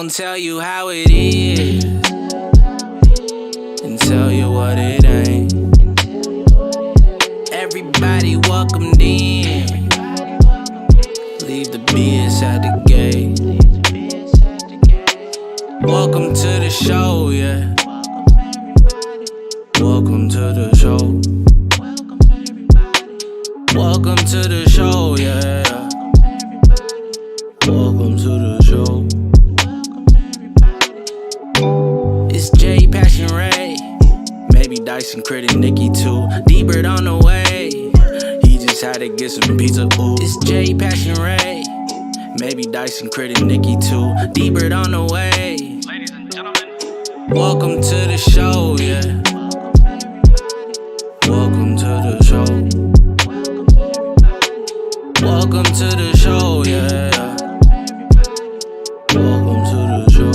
gon' tell you how it is and tell you what it ain't. Everybody welcomed in. Leave the BS at the gate. Welcome to the show, yeah. Welcome to the show. Welcome to the show, yeah. Welcome to the show. It's Jay, Passion Ray. Maybe Dyson, Crit, and Nikki too. D-Bird on the way. He just had to get some pizza, ooh. It's Jay, Passion Ray. Maybe Dyson, Crit, and Nikki too. D-Bird on the way. Ladies and gentlemen, welcome to the show, yeah. Welcome to the show. Welcome to the show, yeah. Welcome to the show.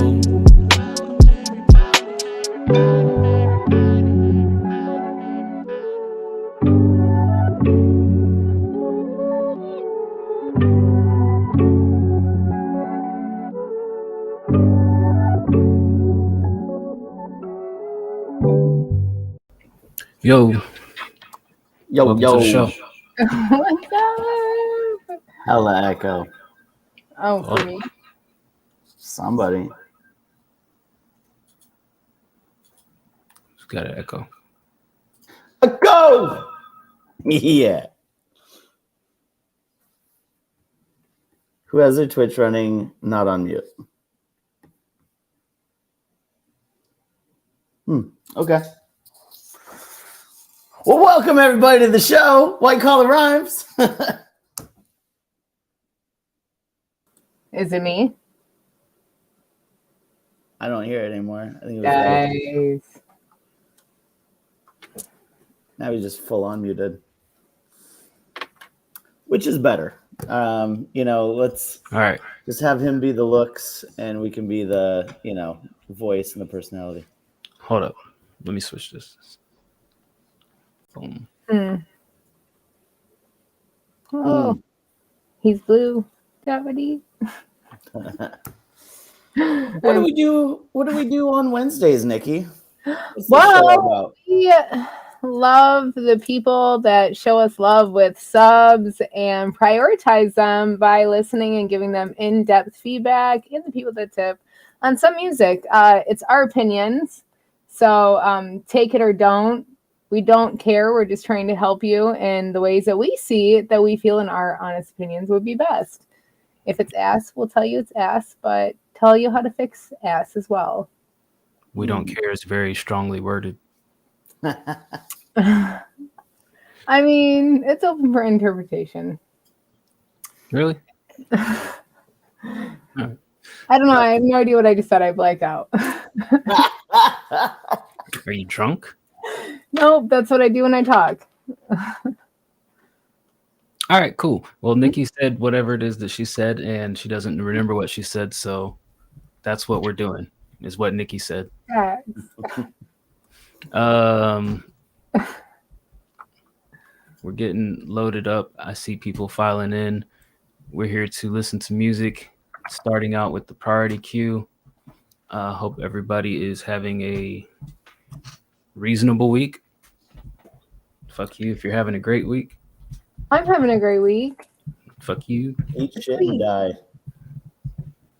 Yo, Yo, to the show. What's up? Hella echo. Oh, for me. Somebody. It's got an echo. Go! Yeah. Who has their Twitch running not on mute? Okay. Well, welcome everybody to the show. White Collar Rhymes. Is it me? I don't hear it anymore. I think it was Ed. Guys. Now he's just full on muted. Which is better. Let's All right. just have him be the looks and we can be the, voice and the personality. Hold up. Let me switch this. Boom. Oh, he's blue. Davide. What do we do? What do we do on Wednesdays, Nikki? What's the show Well, about? we love the people that show us love with subs and prioritize them by listening and giving them in-depth feedback, and the people that tip on some music. It's our opinions, so take it or don't. We don't care. We're just trying to help you in the ways that we see that we feel in our honest opinions would be best. If it's ass, we'll tell you it's ass, but tell you how to fix ass as well. We don't care. It's very strongly worded. I mean, it's open for interpretation. Really? I don't know. I have no idea what I just said. I blacked out. Are you drunk? Nope, that's what I do when I talk. All right, cool. Well, Nikki said whatever it is that she said, and she doesn't remember what she said, so that's what we're doing, is what Nikki said. We're getting loaded up. I see people filing in. We're here to listen to music, starting out with the priority queue. Hope everybody is having a reasonable week. Fuck you if you're having a great week. I'm having a great week. Fuck you. Eat shit and die.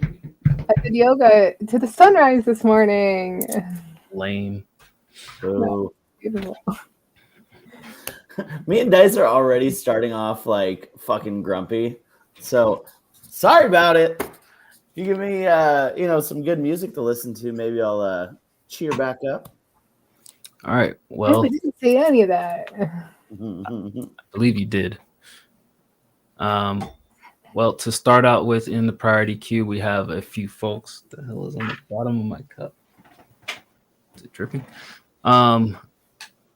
I did yoga to the sunrise this morning. Lame. Boo. Beautiful. Me and Dice are already starting off like fucking grumpy. So sorry about it. If you give me some good music to listen to, maybe I'll cheer back up. All right. Well, I didn't see any of that. I believe you did. Well, to start out with in the priority queue, we have a few folks. The hell is on the bottom of my cup? Is it dripping?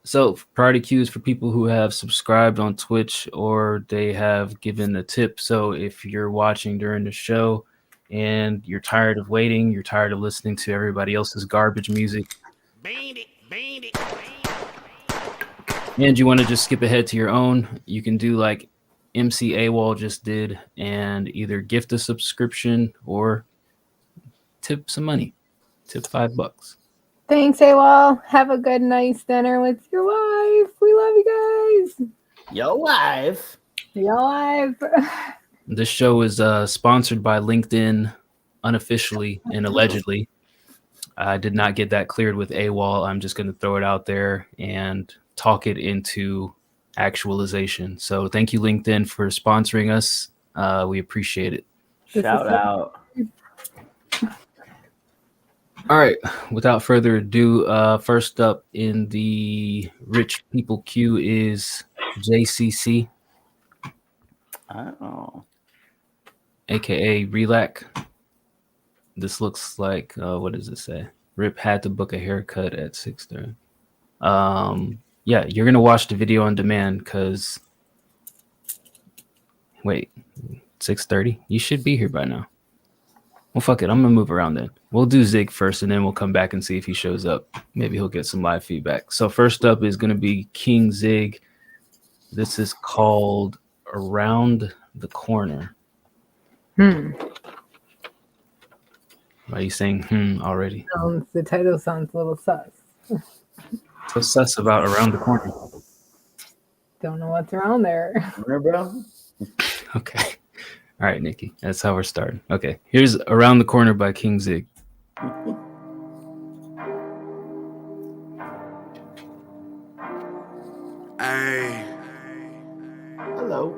So priority queue is for people who have subscribed on Twitch or they have given a tip. So if you're watching during the show and you're tired of waiting, you're tired of listening to everybody else's garbage music, and you want to just skip ahead to your own, you can do like MC AWOL just did and either gift a subscription or tip some money. Tip $5. Thanks, AWOL. Have a good night's dinner with your wife. We love you guys. Yo, wife. Your wife. This show is sponsored by LinkedIn unofficially and allegedly. I did not get that cleared with AWOL. I'm just going to throw it out there and talk it into actualization. So thank you, LinkedIn, for sponsoring us. We appreciate it. Shout out. All right. Without further ado, first up in the rich people queue is JCC, Oh. aka Relac. This looks like what does it say? Rip had to book a haircut at 6:30. Yeah, you're gonna watch the video on demand because wait, 6:30? You should be here by now. Well, fuck it. I'm gonna move around then. We'll do Zig first, and then we'll come back and see if he shows up. Maybe he'll get some live feedback. So first up is gonna be King Zig. This is called Around the Corner. Why are you saying already? The title sounds a little sus. What's sus about Around the Corner? Don't know what's around there. Corner, bro. Okay. All right, Nikki. That's how we're starting. Okay. Here's Around the Corner by King Zig. Hey, Hello.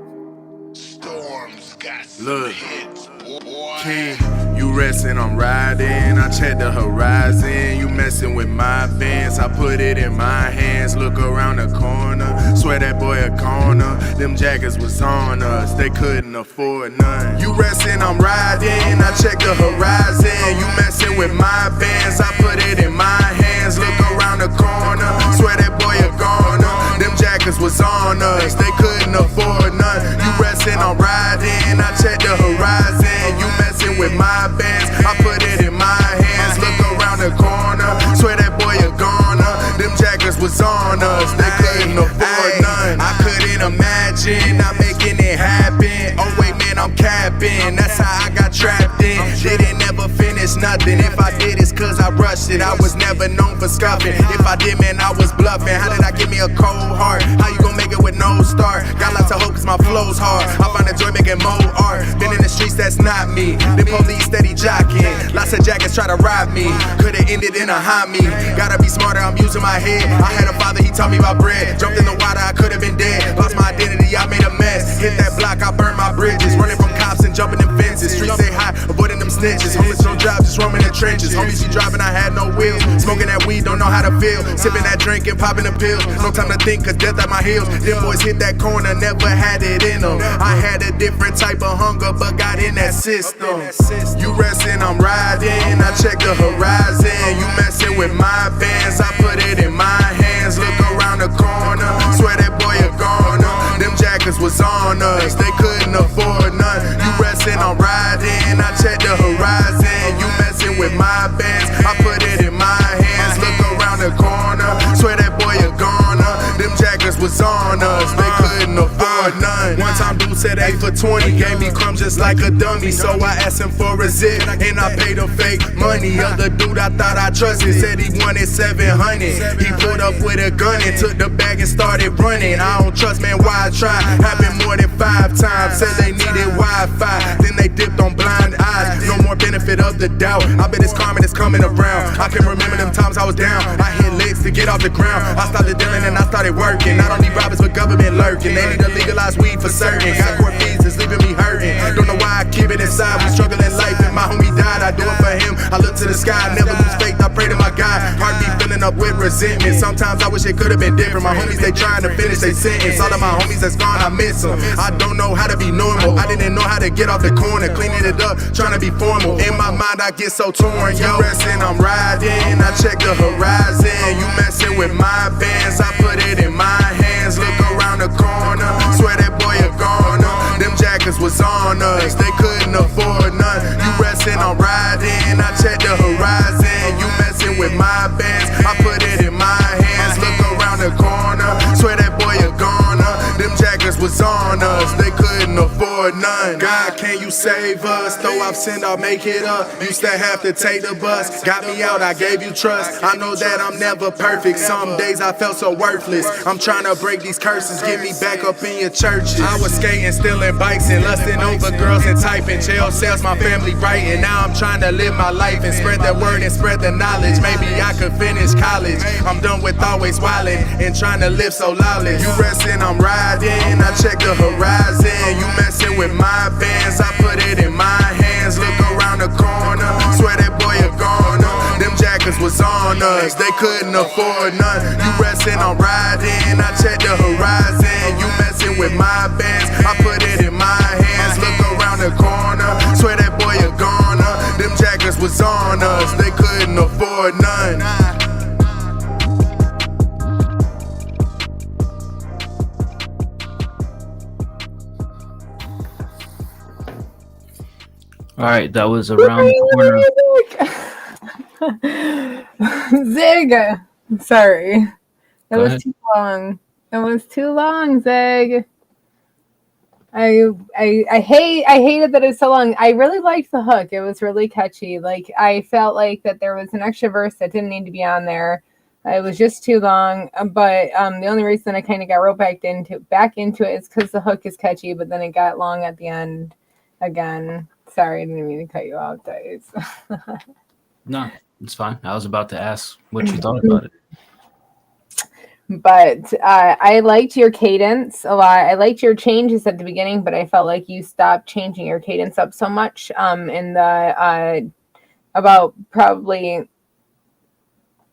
Storms got some look hits, boy. King, you resting, I'm riding. I check the horizon. You messing with my Vans. I put it in my hands. Look around the corner. Swear that boy a corner. Them jackets was on us. They couldn't afford none. You resting, I'm riding. I check the horizon. You messing with my Vans. I put it in my hands. Look around the corner. Swear that boy a corner. Them jackets was on us. They couldn't afford none. You resting, I'm riding. I check the horizon. You messing with my Vans. I put it in my hands. Look around the corner. Swear that boy a goner. Them jackets was on us. They couldn't afford none. I couldn't imagine not making it happen. Oh wait, man, I'm capping. That's how I got trapped in. Didn't ever finish nothing. If I did, it's cause I rushed it. I was never known for scuffing. If I did, man, I was bluffing. How did I give me a cold heart? How you gon' make it with no start? Got lots of hope cause my flow's hard. I find a joy making more art. Been in the streets, that's not me. The police steady jocking. Lots of jackets try to rob me. Could've ended in a high me. Gotta be smarter, I'm using my head. I had a father, he taught me about bread. Jumped in the water, I could've been dead. Lost my identity, I made a mess. Hit that block, I burned my bridges. Running from cops and jumping in fences. Streets stay high, avoiding them snitches. Homies don't drive, just roaming the trenches. Homies be driving, I had no wheels. Smoking that weed, don't know how to feel. Sipping that drink and popping the pills. No time to think, cause death at my heels. Them boys hit that corner, never had it in them. I had a different type of hunger, but got in that system. You resting, I'm riding. I check the horizon. You messing with my Vans. I put it in my hands. Look around the corner. Swear that boy a goner. Them jackets was on us. They couldn't afford none. You resting, I'm riding. I check the horizon. You messing with my Vans. I put it in my hands. Look around the corner. Swear that boy a goner. Them jackets was on us. They couldn't afford none. One time dude said 8 for 20. Gave me crumbs just like a dummy. So I asked him for a zip. And I paid him fake money. Other dude I thought I trusted said he wanted 700. He pulled up with a gun and took the bag and started running. I don't trust, man, why I try? Happened more than 5 times. Said they needed Wi-Fi. Then they dipped on blind eyes. No more benefit of the doubt. I bet it's karma that's coming around. I can remember them times I was down. I hit licks to get off the ground. I started dealing and I started working. I don't need robbers but government lurking. They need to legalize weed for certain. Got court fees, it's leaving me hurting. Don't know why I keep it inside. We struggle in life and my homie died. I do it for him. I look to the sky, never lose faith. I pray to my God. Heart be filling up with resentment. Sometimes I wish it could have been different. My homies, they trying to finish their sentence. All of my homies that's gone, I miss them. I don't know how to be normal. I didn't know how to get off the corner. Cleaning it up, trying to be formal. In my mind, I get so torn. Yo, resting, I'm riding. I check the horizon. You messing with my Vans. I put it in my hands. Look around the corner. Swear that boy a goner. Them jackets was on us. They couldn't afford none. You resting, I'm riding. I check the horizon. You messing with my Vans. I put it in my hands. Look around the corner. Swear that boy a goner. Them jackets was on us. They couldn't afford afford none. God, can you save us? Though I've sinned, I'll make it up. Used to have to take the bus. Got me out, I gave you trust. I know that I'm never perfect. Some days I felt so worthless. I'm trying to break these curses. Get me back up in your churches. I was skating, stealing bikes, and lusting over girls and typing. Jail cells, my family right. And now I'm trying to live my life and spread the word and spread the knowledge. Maybe I could finish college. I'm done with always wildin' and trying to live so lawless. You resting, I'm riding. I check the horizon. You messing with my bands. I put it in my hands. Look around the corner. Swear that boy a goner. Them jackets was on us. They couldn't afford none. You resting, I'm riding. I check the horizon. You messing with my bands. I put it in my hands. Look around the corner. Swear that boy a goner. Them jackets was on us. They couldn't afford none. All right, that was around the corner. Zig. Sorry. It Go was ahead. too long. It was too long, Zig. I hated that it was so long. I really liked the hook. It was really catchy. Like, I felt like that there was an extra verse that didn't need to be on there. It was just too long. But the only reason I kind of got roped back into it is because the hook is catchy, but then it got long at the end again. Sorry, I didn't mean to cut you off, guys. No, it's fine. I was about to ask what you thought about it. But I liked your cadence a lot. I liked your changes at the beginning, but I felt like you stopped changing your cadence up so much in the about probably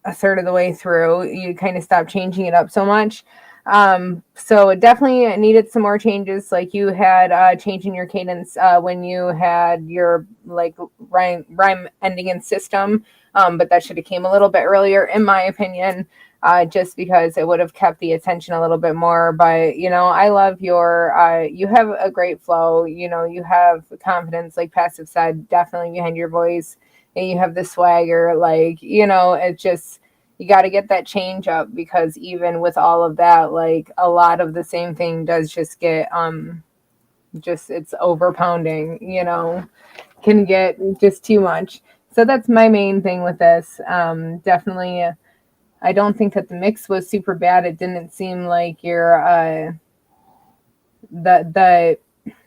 a third of the way through. You kind of stopped changing it up so much. So it definitely needed some more changes. Like you had changing your cadence when you had your like rhyme ending in system, but that should have came a little bit earlier, in my opinion. Just because it would have kept the attention a little bit more. But, you know, I love your, you have a great flow, you know, you have confidence, like Passive said, definitely behind your voice, and you have the swagger, like, you know, it just, you got to get that change up, because even with all of that, like a lot of the same thing does just get, just, it's overpounding, you know, can get just too much. So that's my main thing with this. Definitely, I don't think that the mix was super bad. It didn't seem like it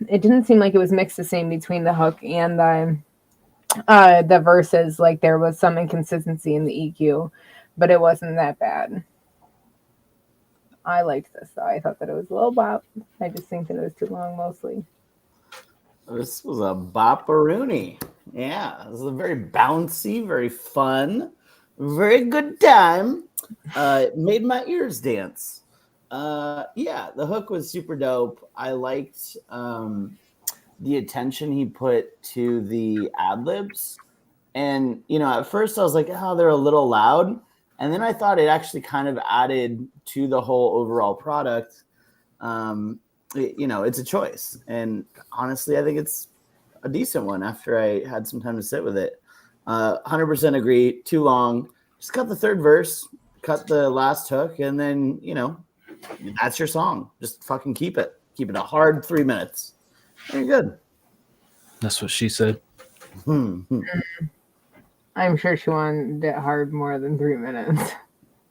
didn't seem like it was mixed the same between the hook and the verses. Like there was some inconsistency in the EQ, but it wasn't that bad. I liked this though. I thought that it was a little bop. I just think that it was too long mostly. This was a bopperoonie. Yeah, it was a very bouncy, very fun, very good time. It made my ears dance. Yeah, the hook was super dope. I liked the attention he put to the ad libs. And, you know, at first I was like, oh, they're a little loud. And then I thought it actually kind of added to the whole overall product. You know, it's a choice. And honestly, I think it's a decent one after I had some time to sit with it. 100% agree. Too long. Just cut the third verse, cut the last hook, and then, you know, that's your song. Just fucking keep it. Keep it a hard 3 minutes. Very good. That's what she said. I'm sure she wanted it hard more than 3 minutes.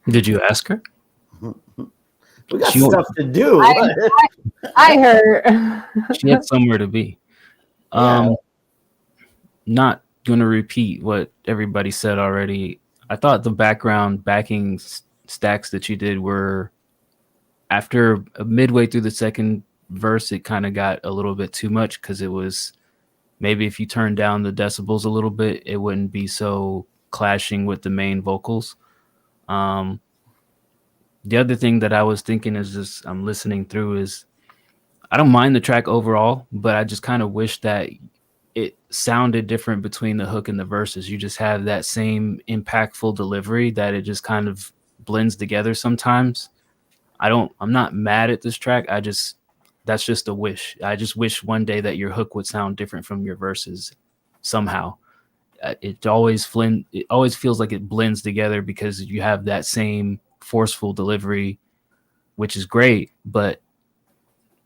Did you ask her? We got She stuff to do. I heard. She had somewhere to be. Yeah. Not going to repeat what everybody said already. I thought the backing stacks that you did were, after midway through the second verse, it kind of got a little bit too much, because it was, maybe if you turn down the decibels a little bit, it wouldn't be so clashing with the main vocals. The other thing that I was thinking is just, I'm listening through, is I don't mind the track overall, but I just kind of wish that it sounded different between the hook and the verses. You just have that same impactful delivery that it just kind of blends together sometimes. I'm not mad at this track. That's just a wish. I just wish one day that your hook would sound different from your verses somehow. It always feels like it blends together, because you have that same forceful delivery, which is great, but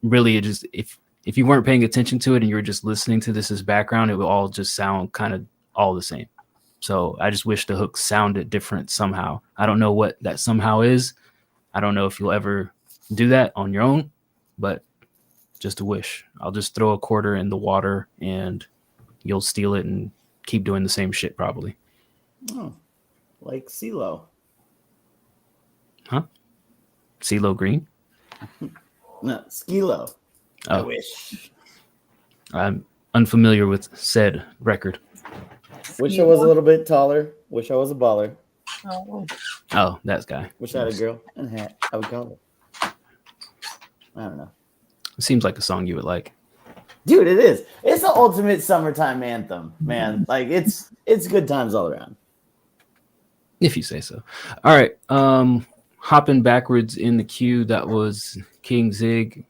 really it if you weren't paying attention to it and you were just listening to this as background, it would all just sound kind of all the same. So I just wish the hook sounded different somehow. I don't know what that somehow is. I don't know if you'll ever do that on your own, but just a wish. I'll just throw a quarter in the water and you'll steal it and keep doing the same shit probably. Oh, like CeeLo. Huh? CeeLo Green? No, Skilo. I Oh, wish. I'm unfamiliar with said record. Wish I was a little bit taller. Wish I was a baller. Oh. Oh, that guy. Wish I had a girl and a hat. I would call it. I don't know. It seems like a song you would like. Dude, it is. It's the ultimate summertime anthem, man. Like it's good times all around. If you say so. All right. Hopping backwards in the queue, that was King Zig.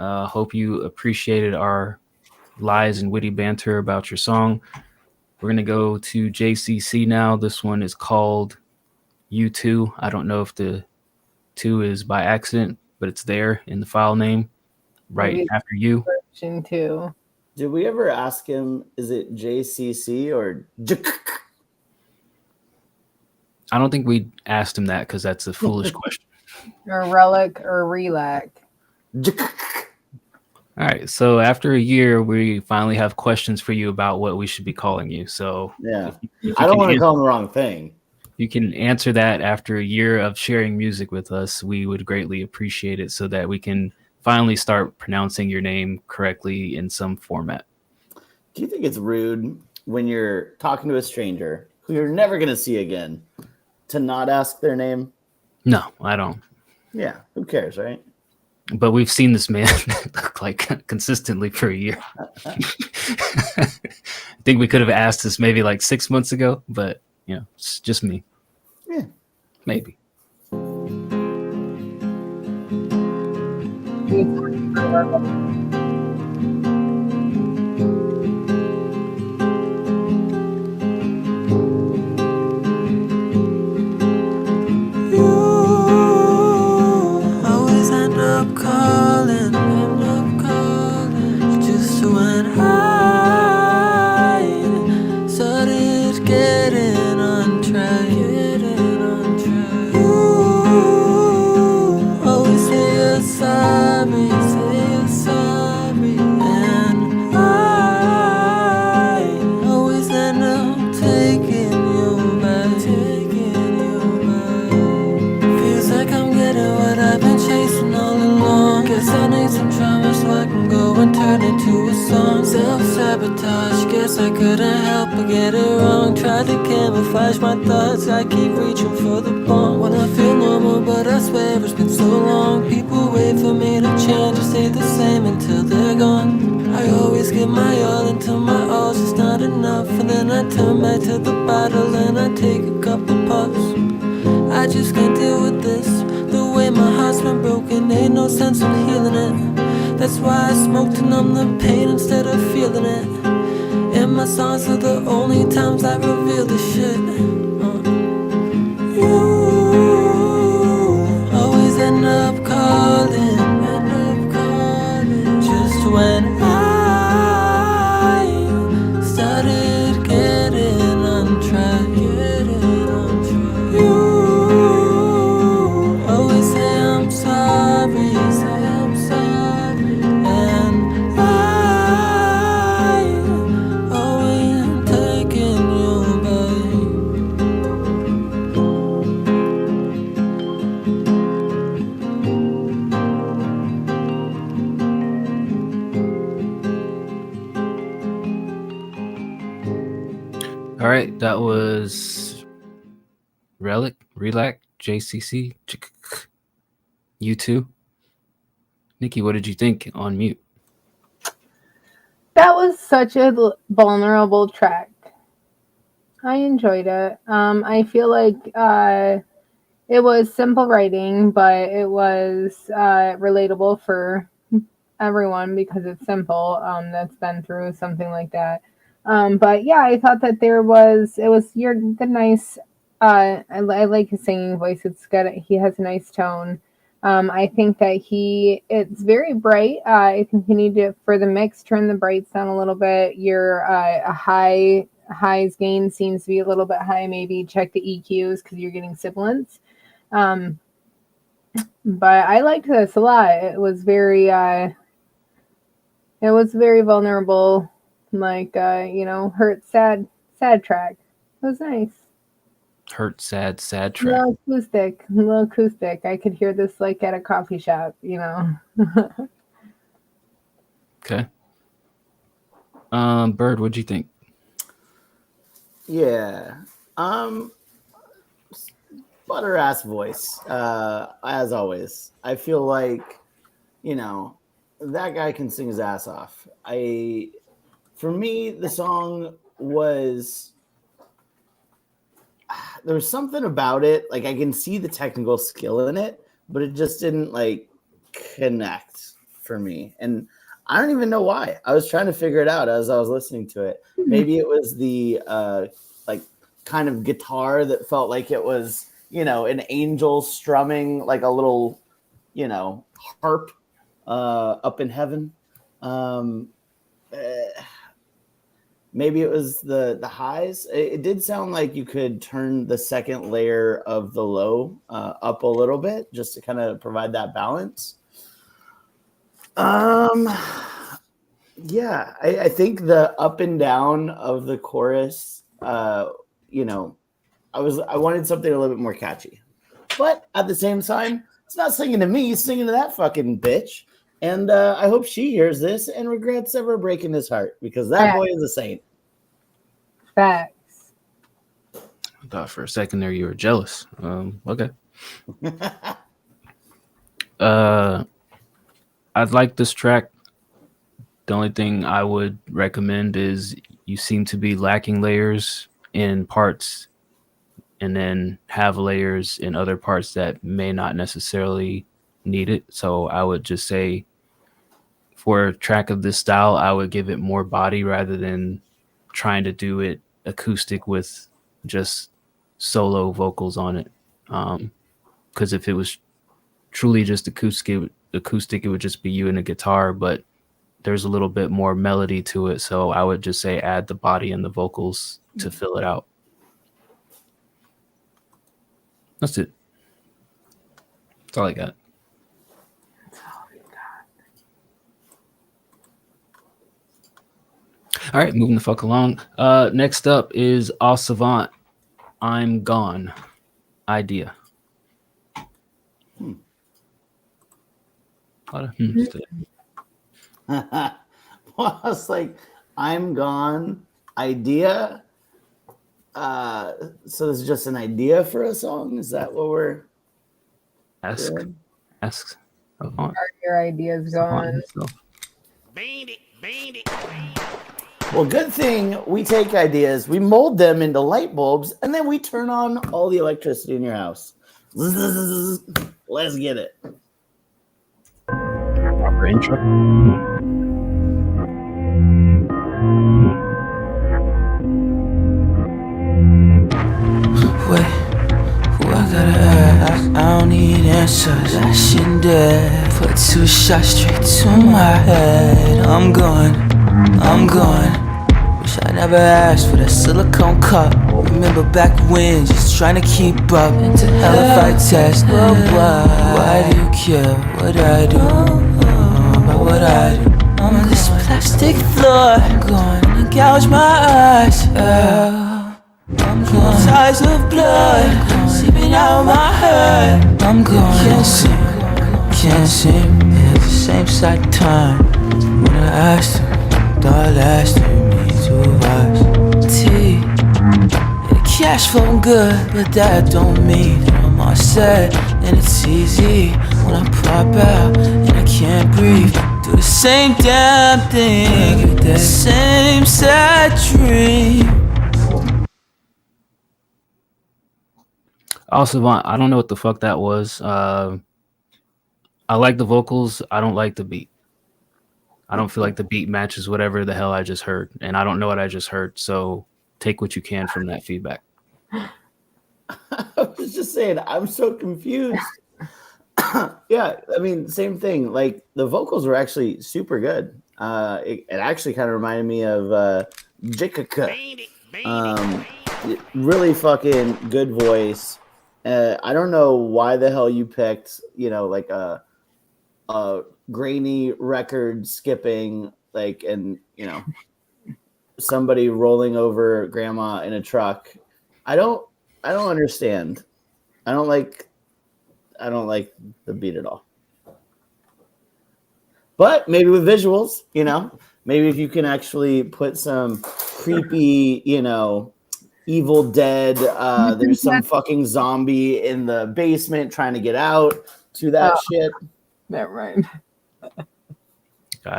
Hope you appreciated our lies and witty banter about your song. We're going to go to JCC now. This one is called U2. I don't know if the 2 is by accident, but it's there in the file name right Maybe after you. version 2. Did we ever ask him, is it JCC or I don't think we asked him that because that's a foolish question. Or relic or relac. All right. So after a year, we finally have questions for you about what we should be calling you. So Yeah. if you I don't can want to answer- call him the wrong thing. you can answer that after a year of sharing music with us. We would greatly appreciate it so that we can finally start pronouncing your name correctly in some format. Do you think it's rude when you're talking to a stranger who you're never going to see again to not ask their name? No, I don't. Yeah. Who cares, right? But we've seen this man like consistently for a year. I think we could have asked this maybe like 6 months ago, but you know, it's just me. Yeah. Maybe. Always end up calling, just when I started getting on track. You always say you're sorry, and I always end up taking you back. Feels like I'm getting what I've been chasing all along. Guess I need some drama so I can go and turn it to a song. Self-sabotage, guess I couldn't help but get it wrong. Tried to camouflage my thoughts, I keep reaching for the bomb. When I feel normal, but I swear it's been so long. People wait for me to change or stay the same until they're gone. I always give my all until my all's just not enough. And then I turn back to the bottle and I take a couple puffs. I just can't deal with this. The way my heart's been broken, ain't no sense in healing it. That's why I smoke to numb the pain instead of feeling it. And my songs are the only times I reveal the shit. You always end up calling, just when I started getting on track. You always say I'm sorry, and I always taking you back. All right, that was Relic, Relac, JCC, U2. Nikki, what did you think on mute? That was such a vulnerable track. I enjoyed it. I feel like it was simple writing, but it was relatable for everyone because it's simple. That's been through something like that. But yeah, I thought that it was the nice. I like his singing voice. It's good. He has a nice tone. I think that it's very bright. I think you need to, for the mix, turn the brights down a little bit. Your highs gain seems to be a little bit high. Maybe check the EQs because you're getting sibilants. But I liked this a lot. It was very vulnerable, like hurt, sad track. It was nice. Hurt, sad track. A little acoustic. I could hear this like at a coffee shop, Okay. Bird, what'd you think? Yeah. Butter ass voice, as always. I feel like, that guy can sing his ass off. For me, the song was, there was something about it. Like, I can see the technical skill in it, but it just didn't like connect for me. And I don't even know why. I was trying to figure it out as I was listening to it. Maybe it was the like kind of guitar that felt like it was, an angel strumming like a little, harp up in heaven. Maybe it was the highs. It did sound like you could turn the second layer of the low up a little bit just to kind of provide that balance. Yeah, I think the up and down of the chorus, I wanted something a little bit more catchy. But at the same time, it's not singing to me, it's singing to that fucking bitch. And I hope she hears this and regrets ever breaking his heart, because that boy is a saint. Facts. I thought for a second there you were jealous. Okay. I'd like this track. The only thing I would recommend is you seem to be lacking layers in parts and then have layers in other parts that may not necessarily need it. So I would just say for a track of this style, I would give it more body rather than trying to do it acoustic with just solo vocals on it. Because if it was truly just acoustic, it would just be you and a guitar, but there's a little bit more melody to it. So I would just say add the body and the vocals to fill it out. That's it. That's all I got. All right, moving the fuck along. Next up is Au Savant, I'm Gone. Idea. A lot of today. Well, I was like, I'm Gone. Idea. So this is just an idea for a song? Is that what we're doing? Ask. Are your ideas gone? Well, good thing we take ideas, we mold them into light bulbs, and then we turn on all the electricity in your house. Let's get it. Proper intro. Wait, who I gotta ask? I don't need answers. That shit dead. Put 2 shots straight to my head. I'm gone. Wish I never asked for that silicone cup. Remember back when, just trying to keep up. Into hell if I test. But why do you care what I do? About what I do. I'm on this plastic floor. I'm gonna gouge my eyes. I'm gone. Size of blood seeping out my head. I'm gone. Can't sing. It's the same sad time when I asked him. Thought last me to watch T. The cash flow good, but that don't mean I'm all set. And it's easy when I pop out and I can't breathe. Do the same damn thing every day. Same sad dream. Au Savant, I don't know what the fuck that was. I like the vocals. I don't like the beat. I don't feel like the beat matches whatever the hell I just heard. And I don't know what I just heard. So take what you can from that feedback. I was just saying, I'm so confused. Yeah, I mean, same thing. Like the vocals were actually super good. It actually kind of reminded me of Jikaka. Really fucking good voice. I don't know why the hell you picked, like a grainy record skipping, like, and somebody rolling over grandma in a truck. I don't understand. I don't like the beat at all. But maybe with visuals, maybe if you can actually put some creepy, Evil Dead, there's some fucking zombie in the basement trying to get out to that shit. Never mind.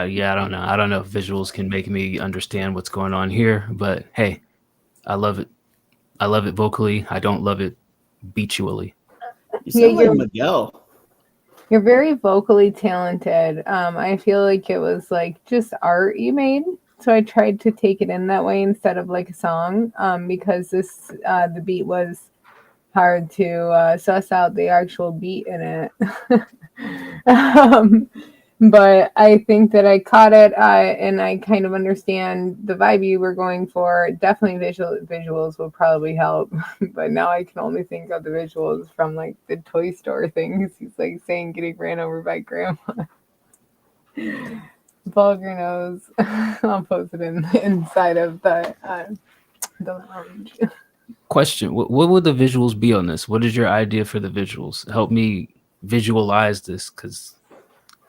Yeah, I don't know. I don't know if visuals can make me understand what's going on here, but hey, I love it. I love it vocally. I don't love it beatually. You sound like Miguel. You're very vocally talented. I feel like it was like just art you made. So I tried to take it in that way instead of like a song, because the beat was hard to suss out the actual beat in it. But I think that I caught it, and I kind of understand the vibe you were going for. Definitely visuals will probably help. But now I can only think of the visuals from like the Toy Store things. He's like saying getting ran over by grandma. Vulgar knows. I'll post it inside of the lounge. Question: What would the visuals be on this? What is your idea for the visuals? Help me visualize this, because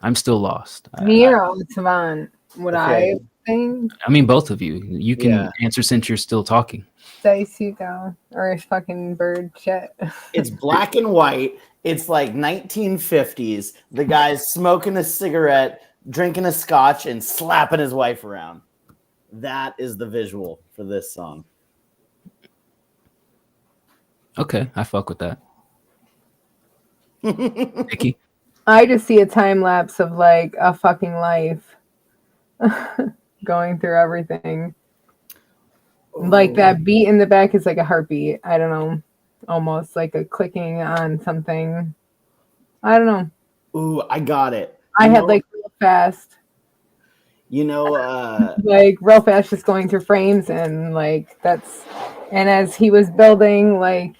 I'm still lost. Nero, Savant, what I think. I mean, both of you. You can answer since you're still talking. Dice you go, or fucking bird shit. It's black and white. It's like 1950s. The guy's smoking a cigarette, drinking a scotch, and slapping his wife around. That is the visual for this song. Okay, I fuck with that. Nikki? I just see a time lapse of like a fucking life going through everything. Like that beat in the back is like a heartbeat. I don't know. Almost like a clicking on something. I don't know. Ooh, I got it. I had like real fast. Like real fast, just going through frames, and like and as he was building, like,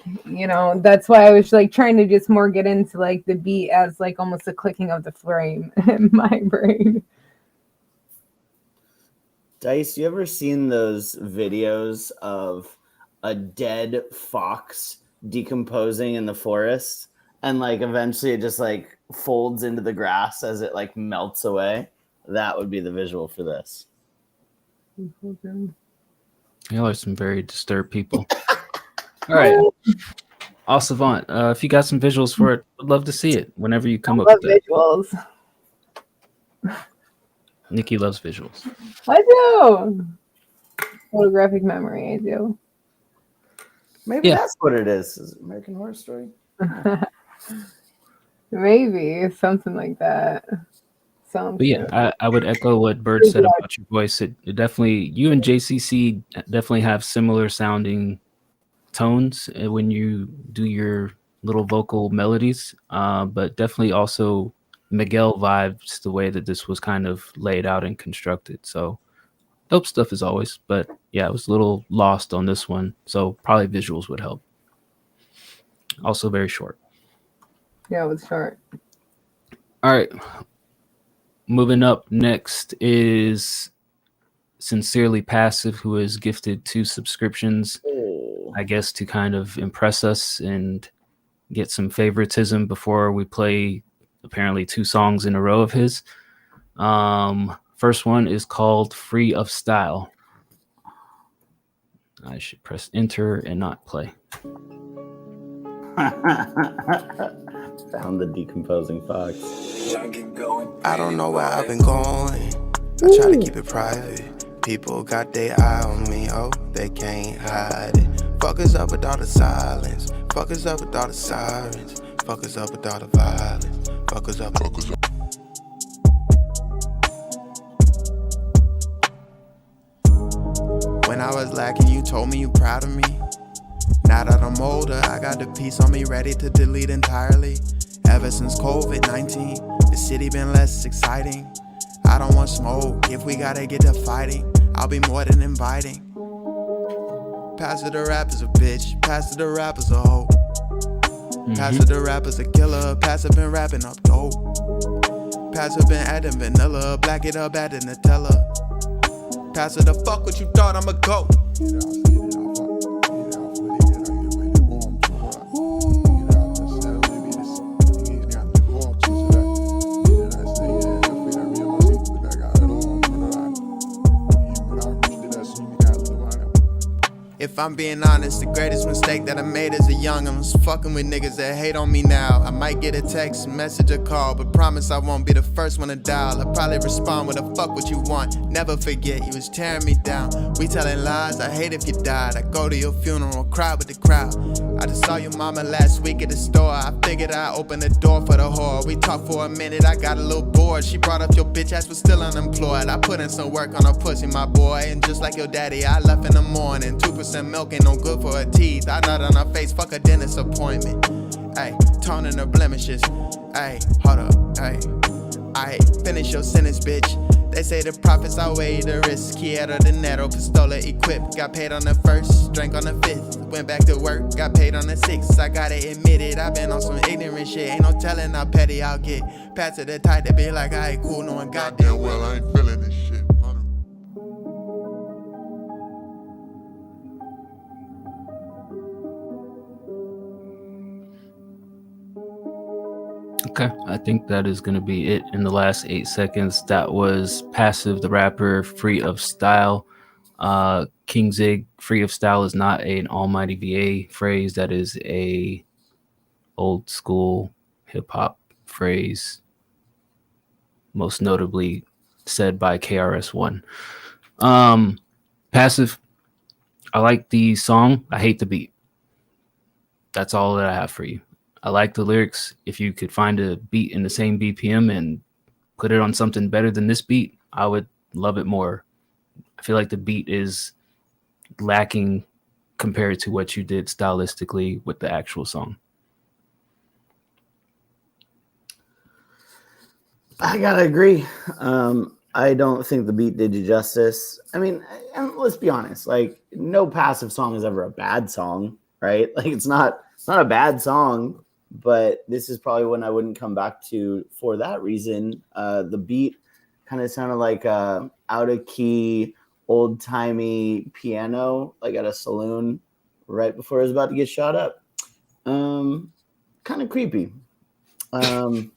that's why I was like trying to just more get into like the beat as like almost the clicking of the frame in my brain. Dice, you ever seen those videos of a dead fox decomposing in the forest, and like eventually it just like folds into the grass as it like melts away? That would be the visual for this. Y'all are some very disturbed people. All right. All Savant, if you got some visuals for it, I'd love to see it whenever you come up with that. Visuals. Nikki loves visuals. I do. Photographic memory, I do. Maybe that's what it is. Is it American Horror Story? Maybe something like that. But yeah, I would echo what Bird said about your voice. It definitely, you and JCC definitely have similar sounding tones when you do your little vocal melodies, but definitely also Miguel vibes the way that this was kind of laid out and constructed. So dope stuff as always, but yeah, I was a little lost on this one, so probably visuals would help. Also very short. Yeah, it was short. All right. Moving up next is Sincerely Passive, who is gifted 2 subscriptions, I guess, to kind of impress us and get some favoritism before we play apparently 2 songs in a row of his. First one is called Free of Style. I should press enter and not play. Found the decomposing fox. I don't know where I've been going. I try to keep it private. People got their eye on me, oh, they can't hide it. Fuckers up with all the silence. Fuckers up with all the sirens. Fuckers up with all the violence. Fuckers up. When I was lacking, you told me you proud of me. Now that I'm older, I got the piece on me ready to delete entirely. ever since COVID-19. The city been less exciting. I don't want smoke. If we gotta get to fighting, I'll be more than inviting. Pastor the rapper's a bitch. Pastor the rapper's a hoe. Pastor the rapper's a killer. Pastor been rapping up dope. Pastor been adding vanilla. Black it up, adding Nutella. Pastor the fuck what you thought I'ma go. If I'm being honest, the greatest mistake that I made as a young'un was fucking with niggas that hate on me now. I might get a text, message, or call, but promise I won't be the first one to dial. I'll probably respond with a fuck what you want. Never forget, you was tearing me down. We telling lies, I hate if you died. I go to your funeral, cry with the crowd. I just saw your mama last week at the store. I figured I'd open the door for the whore. We talked for a minute, I got a little bored. She brought up your bitch ass was still unemployed. I put in some work on her pussy, my boy. And just like your daddy, I left in the morning. 2% milk ain't no good for her teeth. I nut on her face, fuck a dentist appointment. Ayy, toning her blemishes. Ayy, hold up, ayy. Ayy, finish your sentence, bitch. They say the profits outweigh the risk. Quiero dinero, pistola equipped. Got paid on the first, drank on the fifth. Went back to work, got paid on the sixth. I gotta admit it, I've been on some ignorant shit. Ain't no telling how petty I'll get. Pat to the tight to be like, alright, cool, knowing goddamn well I ain't feeling this shit. Okay, I think that is going to be it in the last 8 seconds. That was Passive the Rapper, Free of Style. King Zig, Free of Style is not an almighty VA phrase. That is a old school hip hop phrase, most notably said by KRS-One. Passive, I like the song. I hate the beat. That's all that I have for you. I like the lyrics. If you could find a beat in the same BPM and put it on something better than this beat, I would love it more. I feel like the beat is lacking compared to what you did stylistically with the actual song. I gotta agree. I don't think the beat did you justice. I mean, and let's be honest, like no Passive song is ever a bad song, right? Like it's not a bad song. But this is probably one I wouldn't come back to for that reason. The beat kind of sounded like out of key, old timey piano, like at a saloon right before it was about to get shot up. Kind of creepy. I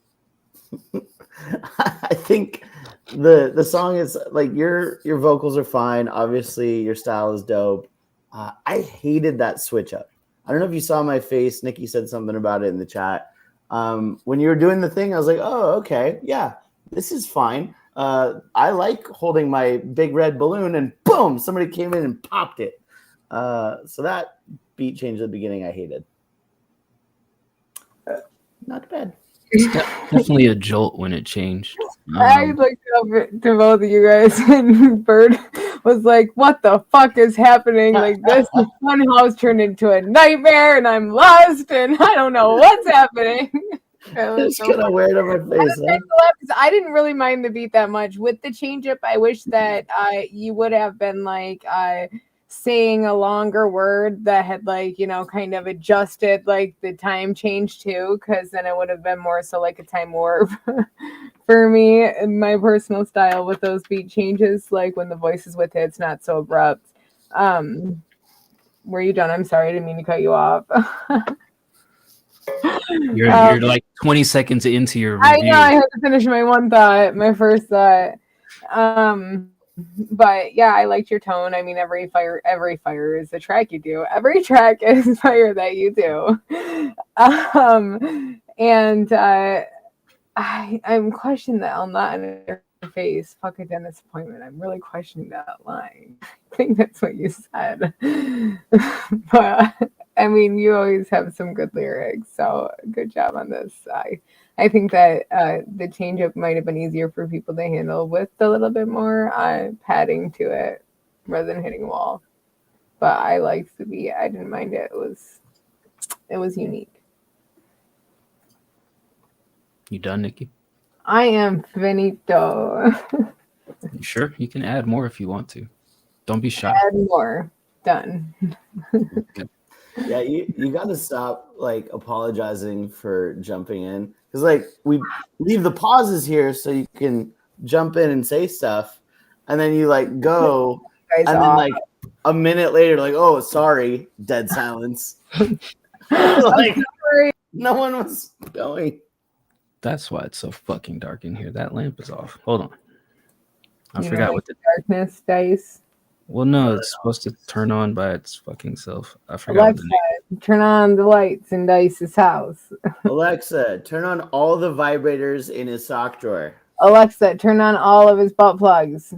think the song is like your vocals are fine. Obviously, your style is dope. I hated that switch up. I don't know if you saw my face. Nikki said something about it in the chat. When you were doing the thing, I was like, oh, okay. Yeah, this is fine. I like holding my big red balloon and boom, somebody came in and popped it. So that beat change at the beginning, I hated. Not bad. It's definitely a jolt when it changed. I looked up to both of you guys, and Bird was like, "What the fuck is happening? Like this one house turned into a nightmare, and I'm lost, and I don't know what's happening." It's kind of weird on my face. I didn't really mind the beat that much. With the change up, I wish that you would have been like saying a longer word that had like, you know, kind of adjusted like the time change too, because then it would have been more so like a time warp for me and my personal style with those beat changes. Like when the voice is with it, it's not so abrupt. Were you done? I'm sorry, I didn't mean to cut you off. You're like 20 seconds into your review. I know I had to finish my first thought. But yeah, I liked your tone. I mean, every fire is a track you do. Every track is fire that you do. I'm questioning that I'm not in your face. Fuck a dentist appointment. I'm really questioning that line. I think that's what you said. But I mean, you always have some good lyrics, so good job on this. I think that the change up might have been easier for people to handle with a little bit more padding to it rather than hitting a wall. But I liked the beat. I didn't mind it. It was unique. You done, Nikki? I am finito. You sure? You can add more if you want to. Don't be shy. Add more. Done. Yeah, you got to stop like apologizing for jumping in, because like we leave the pauses here so you can jump in and say stuff, and then you like go, and then like a minute later, like, oh, sorry, dead silence. Like no one was going. That's why it's so fucking dark in here. That lamp is off. Hold on. I You forgot know, what the darkness dice. Well, no, it's supposed to turn on by its fucking self. I forgot what Alexa, the name. turn on the lights in Dice's house. Alexa, turn on all the vibrators in his sock drawer. Alexa, turn on all of his butt plugs.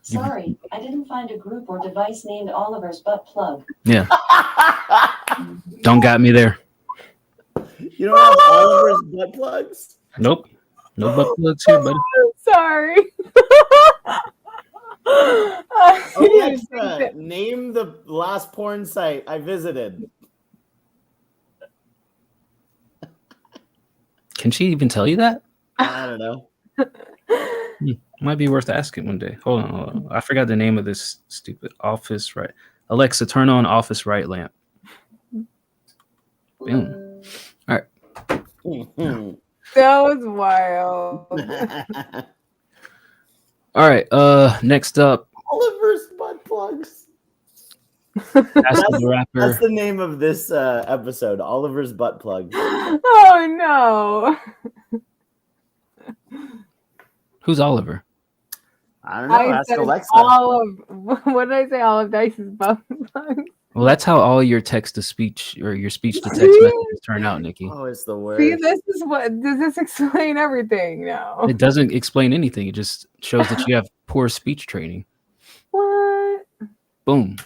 Sorry, I didn't find a group or device named Oliver's Butt Plug. Yeah. Don't got me there. You don't have Oliver's butt plugs? Nope. No butt plugs here, buddy. Sorry. Alexa, name the last porn site I visited. Can she even tell you that? I don't know. Might be worth asking one day. Hold on. I forgot the name of this stupid office right. Alexa, turn on office right lamp. Boom. All right. That was wild. All right. Next up. Oliver's butt plugs. That's the rapper. That's the name of this episode. Oliver's butt plugs. Oh no. Who's Oliver? I don't know. I Ask said Alexa. all of what did I say? All of Dice's butt plugs. Well, that's how all your text to speech or your speech to text messages turn out, Nikki. Oh, it's the worst. See, this is what does this explain everything now? It doesn't explain anything. It just shows that you have poor speech training. What? Boom.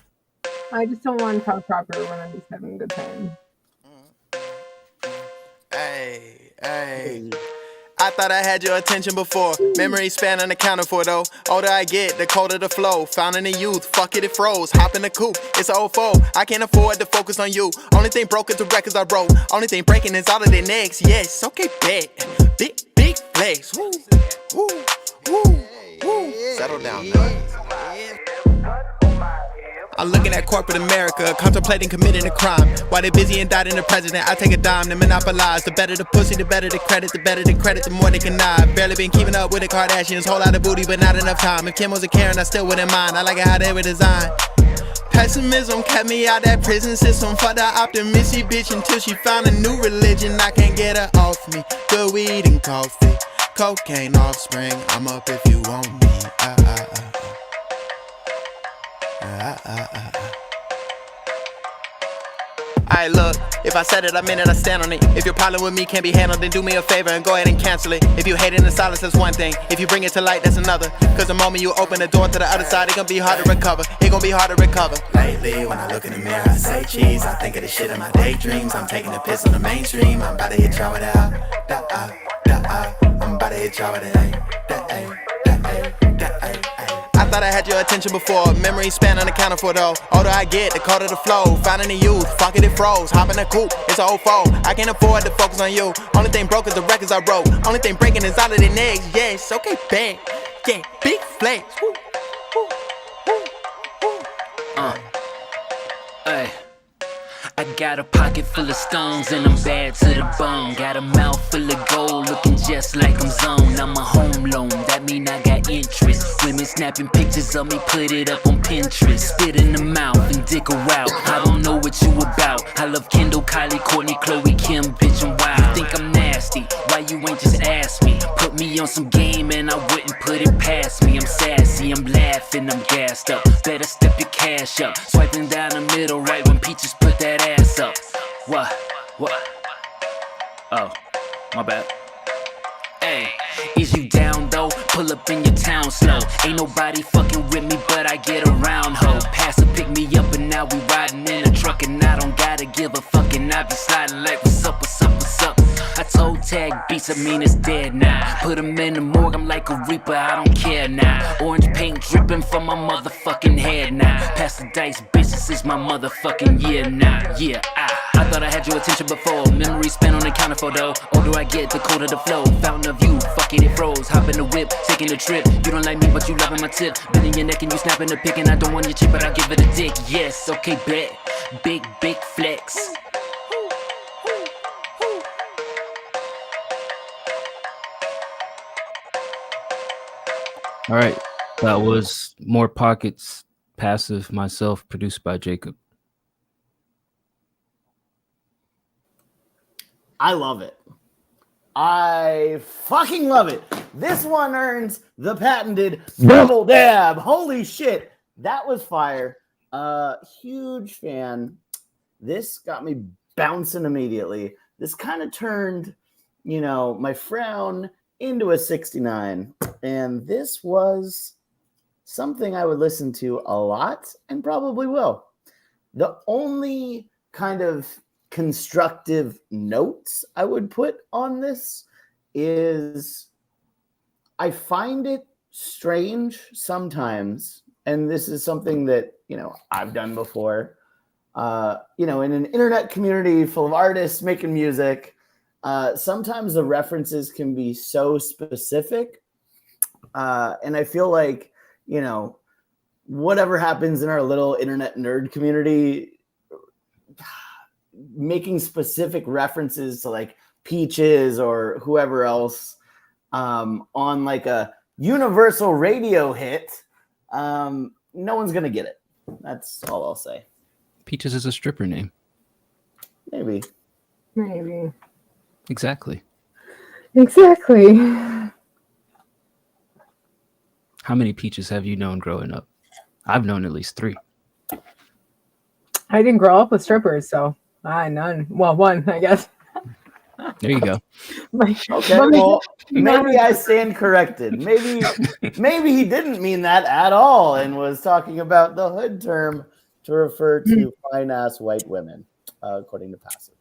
I just don't want to talk proper when I'm just having a good time. Hey. I thought I had your attention before. Memory span unaccounted for though. Older I get, the colder the flow. Found in the youth, fuck it, it froze. Hop in the coupe, it's an old foe. I can't afford to focus on you. Only thing broken to records I wrote. Only thing breaking is all of their necks. Yes, okay, bet. Big flex. Woo, woo, woo, woo. Settle down now. I'm looking at corporate America, contemplating committing a crime. While they busy indicting the president, I take a dime to monopolize. The better the pussy, the better the credit. The better the credit, the more they can lie. Barely been keeping up with the Kardashians. Whole lot of booty, but not enough time. If Kim was a Karen, I still wouldn't mind. I like it how they were designed. Pessimism kept me out that prison system. For the optimistic bitch until she found a new religion. I can't get her off me. Good weed and coffee, cocaine offspring. I'm up if you want me. Alright, look, if I said it, I meant it, I stand on it. If your problem with me can't be handled, then do me a favor and go ahead and cancel it. If you hate it in silence, that's one thing. If you bring it to light, that's another. Cause the moment you open the door to the other side, it gonna be hard to recover. It gonna be hard to recover. Lately, when I look in the mirror, I say cheese. I think of the shit in my daydreams. I'm taking a piss on the mainstream. I'm about to hit y'all with that. I'm about to hit y'all with that. I thought I had your attention before. Memory span unaccounted for though. Older I get, the colder the flow. Finding the youth, fuck it, it froze. Hop in the coupe, it's an old foe. I can't afford to focus on you. Only thing broke is the records I wrote. Only thing breaking is all of their necks. Yes, okay, bang. Yeah, big flex. Woo, woo, woo, woo. Ay. I got a pocket full of stones and I'm bad to the bone. Got a mouth full of gold looking just like I'm zoned. I'm a home loan, that mean I got interest. Women snapping pictures of me, put it up on Pinterest. Spit in the mouth and dick her out. I don't know what you about. I love Kendall, Kylie, Courtney, Chloe, Kim, bitch, I'm wild. You think I'm nasty, why you ain't just ask me? Put me on some game and I wouldn't put it past me. I'm sassy, I'm laughing, I'm gassed up. Better step your cash up. Swiping down the middle right when Peaches put that ass up. What? Oh, my bad. Hey, is you down though? Pull up in your town slow. Ain't nobody fucking with me, but I get around, ho. Passer pick me up and now we riding in a truck. And I don't gotta give a fuck and I be sliding like what's up, what's up, what's up. I told Tag Beats, I mean it's dead now. Put him in the morgue, I'm like a reaper, I don't care now. Orange paint dripping from my motherfucking head now. Pass the dice, bitch, this is my motherfucking year now. Yeah, I thought I had your attention before. Memory spent on the counter photo. Older I get, the colder the flow. Fountain of you, fucking it froze. Hop in the whip, taking a trip. You don't like me, but you loving my tip. Bending your neck and you snapping the pick, and I don't want your chip, but I give it a dick. Yes, okay, bet. Big flex. All right. That was More Pockets, Passive, myself, produced by Jacob. I love it. I fucking love it. This one earns the patented double dab. Holy shit. That was fire. Huge fan. This got me bouncing immediately. This kind of turned, my frown into a 69. And this was something I would listen to a lot and probably will. The only kind of constructive notes I would put on this is I find it strange sometimes, and this is something that I've done before, in an internet community full of artists making music, sometimes the references can be so specific, and I feel like whatever happens in our little internet nerd community, making specific references to like Peaches or whoever else on like a universal radio hit, no one's gonna get it. That's all I'll say. Peaches is a stripper name. Maybe. Exactly. How many Peaches have you known growing up? I've known at least 3. I didn't grow up with strippers, so none. Well, one, I guess. There you go. Okay, well, maybe I stand corrected. Maybe he didn't mean that at all and was talking about the hood term to refer to fine-ass white women, according to Passive.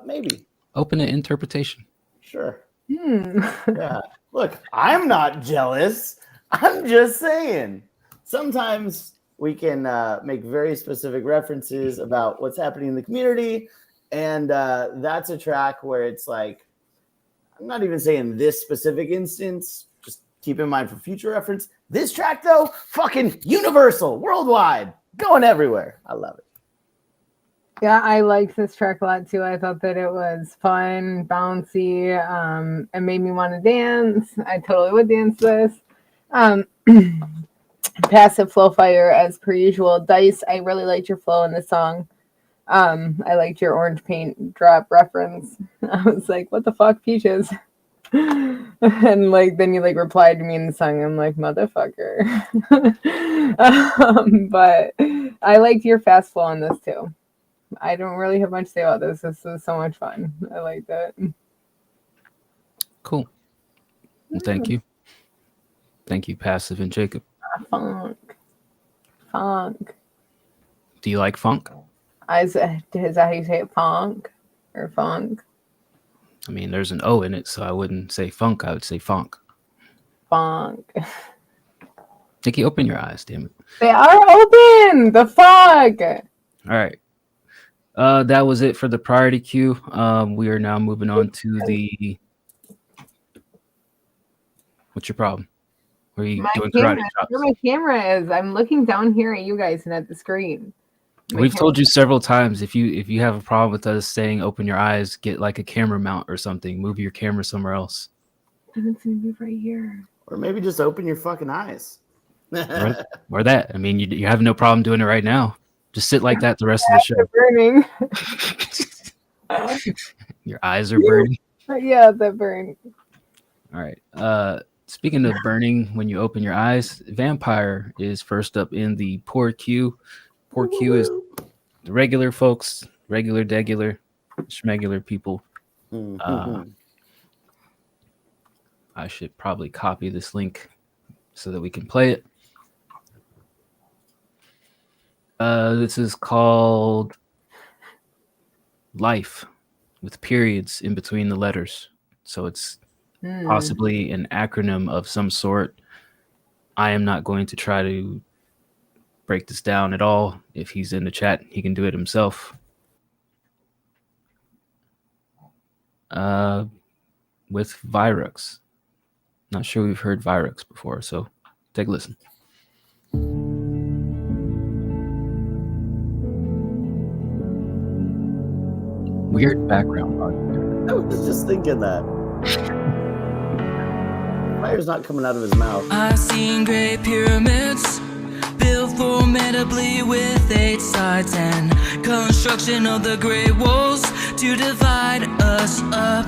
Maybe. Open to interpretation. Sure. Yeah. Look, I'm not jealous. I'm just saying. Sometimes we can make very specific references about what's happening in the community. And that's a track where it's like, I'm not even saying this specific instance, just keep in mind for future reference. This track, though, fucking universal, worldwide, going everywhere. I love it. Yeah, I liked this track a lot too. I thought that it was fun, bouncy, it made me want to dance. I totally would dance this. Passive flow fire as per usual. Dice, I really liked your flow in the song. I liked your orange paint drop reference. I was like, what the fuck, Peaches? And like then you like replied to me in the song. I'm like, motherfucker. But I liked your fast flow on this too. I don't really have much to say about this. This was so much fun. I liked it. Cool. Well, thank you. Thank you, Passive and Jacob. Funk. Do you like funk? Is that how you say it? Funk or funk? I mean, there's an O in it, so I wouldn't say funk. I would say funk. Funk. Nikki, open your eyes, damn it. They are open. The fuck. All right. That was it for the priority queue. We are now moving on to the. What's your problem? Were you doing karate chops? Where my camera is? I'm looking down here at you guys and at the screen. We've told you several times if you have a problem with us saying open your eyes, get like a camera mount or something. Move your camera somewhere else. And it's gonna be right here. Or maybe just open your fucking eyes. or that. I mean, you have no problem doing it right now. Just sit like that the rest of the show. Burning. Your eyes are burning. Yeah, they're burning. All right. Speaking of burning, when you open your eyes, Vampire is first up in the poor queue. Poor queue is the regular folks, regular, degular, schmegular people. I should probably copy this link so that we can play it. This is called Life with periods in between the letters. So it's possibly an acronym of some sort. I am not going to try to break this down at all. If he's in the chat, he can do it himself. with Virux. Not sure we've heard Virux before, so take a listen. Weird background audio. I was just thinking that. Fire's not coming out of his mouth. I've seen great pyramids built formidably with 8 sides and construction of the great walls to divide us up.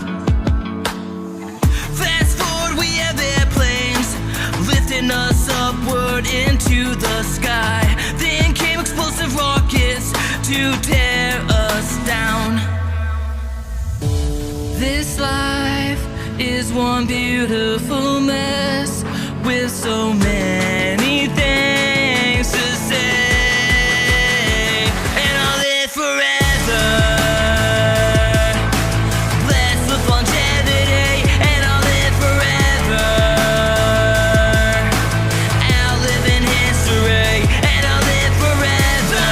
Fast forward, we have airplanes lifting us upward into the sky. Then came explosive rockets to tear us down. This life is one beautiful mess with so many things to say, and I'll live forever. Blessed with longevity, and I'll live forever. Outliving history, and I'll live forever.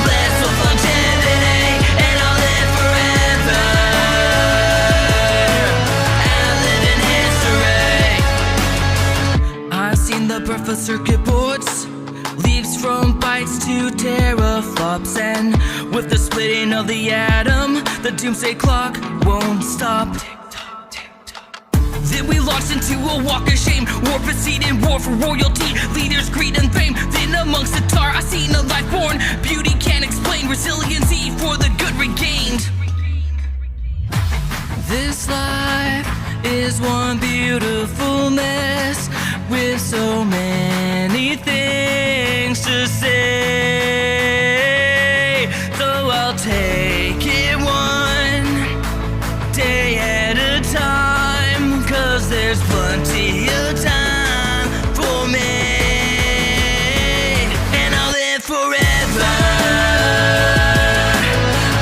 Blessed with longevity, and I'll live forever. Outliving history. I've seen the birth of circuit boards, leaps from bytes to teraflops, and with the splitting of the atom, the doomsday clock won't stop. Then we launched into a walk of shame, war preceding war for royalty, leaders, greed and fame. Then amongst the tar, I seen a life born, beauty can't explain, resiliency for the good regained. This life is one beautiful mess with so many things to say. So I'll take it one day at a time, 'cause there's plenty of time for me, and I'll live forever.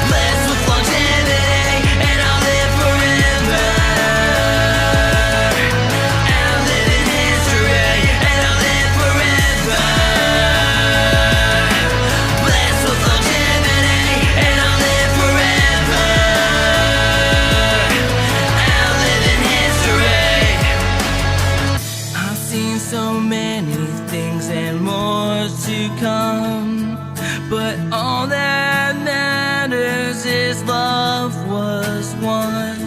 Blessed with longevity, and I'll live forever. Outliving history, and I'll live forever. Blessed with longevity, and I'll live forever. Outliving history. I've seen so many things and more to come, but all that matters is love was won.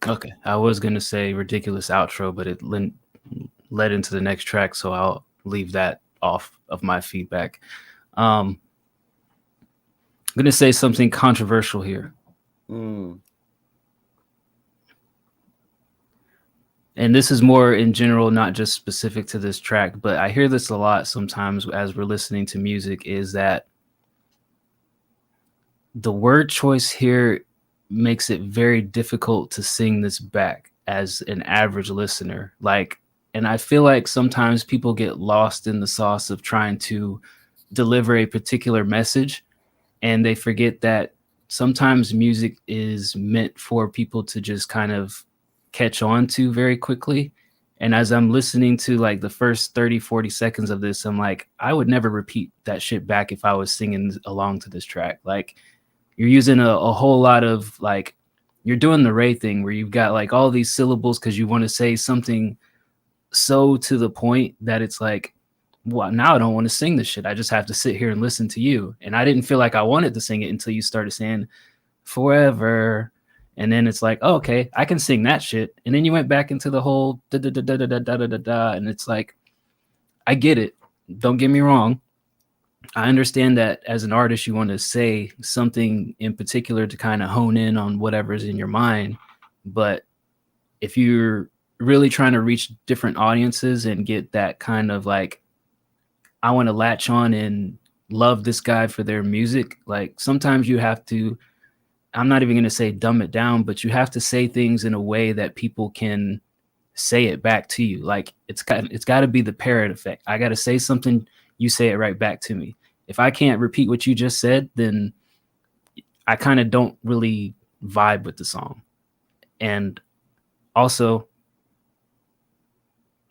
Okay, I was gonna say ridiculous outro, but it led into the next track, so I'll leave that off of my feedback. I'm gonna say something controversial here, and this is more in general, not just specific to this track, but I hear this a lot sometimes as we're listening to music, is that the word choice here makes it very difficult to sing this back as an average listener. And I feel like sometimes people get lost in the sauce of trying to deliver a particular message, and they forget that sometimes music is meant for people to just kind of catch on to very quickly. And as I'm listening to like the first 30, 40 seconds of this, I'm like, I would never repeat that shit back if I was singing along to this track. Like, you're using a whole lot of like, you're doing the Ray thing where you've got like all these syllables because you want to say something so to the point that it's like, well, now I don't want to sing this shit. I just have to sit here and listen to you. And I didn't feel like I wanted to sing it until you started saying forever. And then it's like, oh, okay, I can sing that shit. And then you went back into the whole da da da da da da da da da. And it's like, I get it. Don't get me wrong. I understand that as an artist, you want to say something in particular to kind of hone in on whatever's in your mind. But if you're really trying to reach different audiences and get that kind of like, I want to latch on and love this guy for their music, like sometimes you have to, I'm not even going to say dumb it down, but you have to say things in a way that people can say it back to you. Like it's got to be the parrot effect. I got to say something, you say it right back to me. If I can't repeat what you just said, then I kind of don't really vibe with the song. and also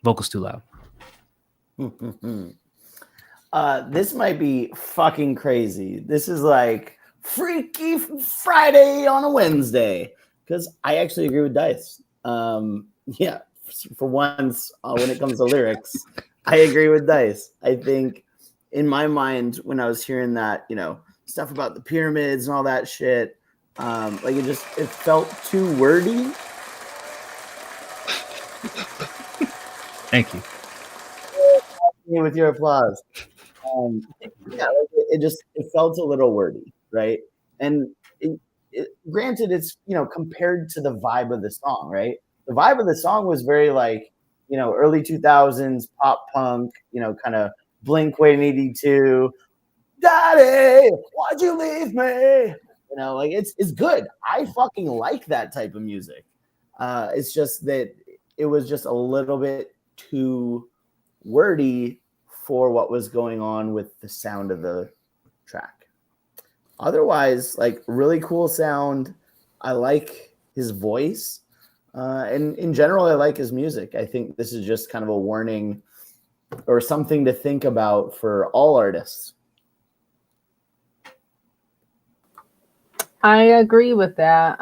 vocals too loud. This might be fucking crazy. This is like Freaky Friday on a Wednesday, because I actually agree with Dice. Yeah, for once, when it comes to lyrics, I agree with Dice. I think in my mind, when I was hearing that, stuff about the pyramids and all that shit, like it felt too wordy. Thank you. With your applause. Yeah, like it felt a little wordy, right? And granted, it's compared to the vibe of the song, right? The vibe of the song was very like early 2000s pop punk, kind of Blink-182, Daddy, why'd you leave me? Like it's good. I fucking like that type of music. It's just that it was just a little bit too wordy for what was going on with the sound of the track. Otherwise, like really cool sound. I like his voice. And in general, I like his music. I think this is just kind of a warning or something to think about for all artists. I agree with that.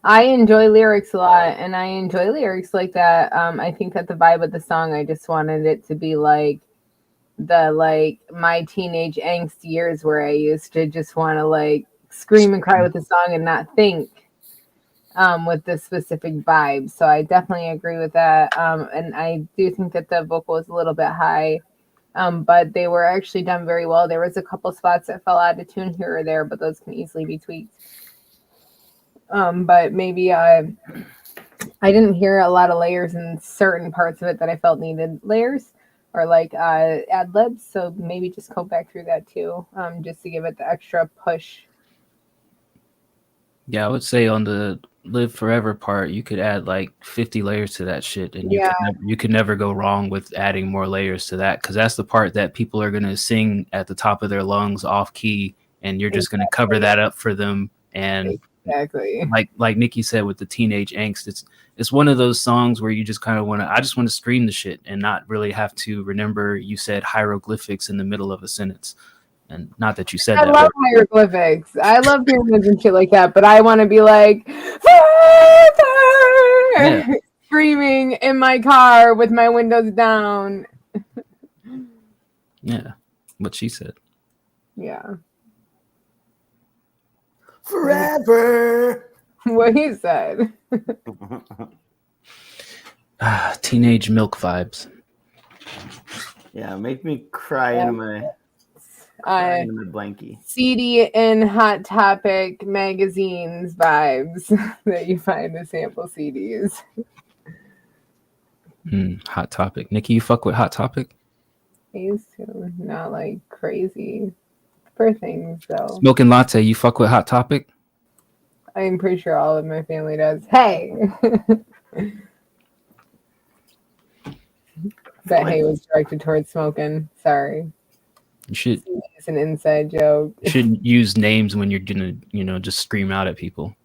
I enjoy lyrics a lot, and I enjoy lyrics like that. I think that the vibe of the song, I just wanted it to be like my teenage angst years where I used to just want to like scream and cry with the song and not think with the specific vibe. So I definitely agree with that. And I do think that the vocal is a little bit high, but they were actually done very well. There was a couple spots that fell out of tune here or there, but those can easily be tweaked. But maybe I didn't hear a lot of layers in certain parts of it that I felt needed layers or like ad libs. So maybe just go back through that too, just to give it the extra push. Yeah, I would say on the Live Forever part, you could add like 50 layers to that shit, and you could never go wrong with adding more layers to that, because that's the part that people are gonna sing at the top of their lungs off key, and you're just gonna cover that up for them. And exactly, like Nikki said with the teenage angst, it's one of those songs where you just kind of I just want to scream the shit and not really have to remember you said hieroglyphics in the middle of a sentence. And not that you said I that. love hieroglyphics. I love pyramids and shit like that, but I want to be like screaming in my car with my windows down. Yeah, what she said. Yeah. Forever. What he said. Teenage milk vibes. Yeah, make me cry into my blankie. CD and Hot Topic magazines vibes that you find in sample CDs. Hot Topic. Nikki, you fuck with Hot Topic? I used to, not like crazy for things though. Smoking Latte, you fuck with Hot Topic? I'm pretty sure all of my family does. Hey! That hey was directed towards smoking. Sorry. You should. It's an inside joke. You shouldn't use names when you're gonna, just scream out at people.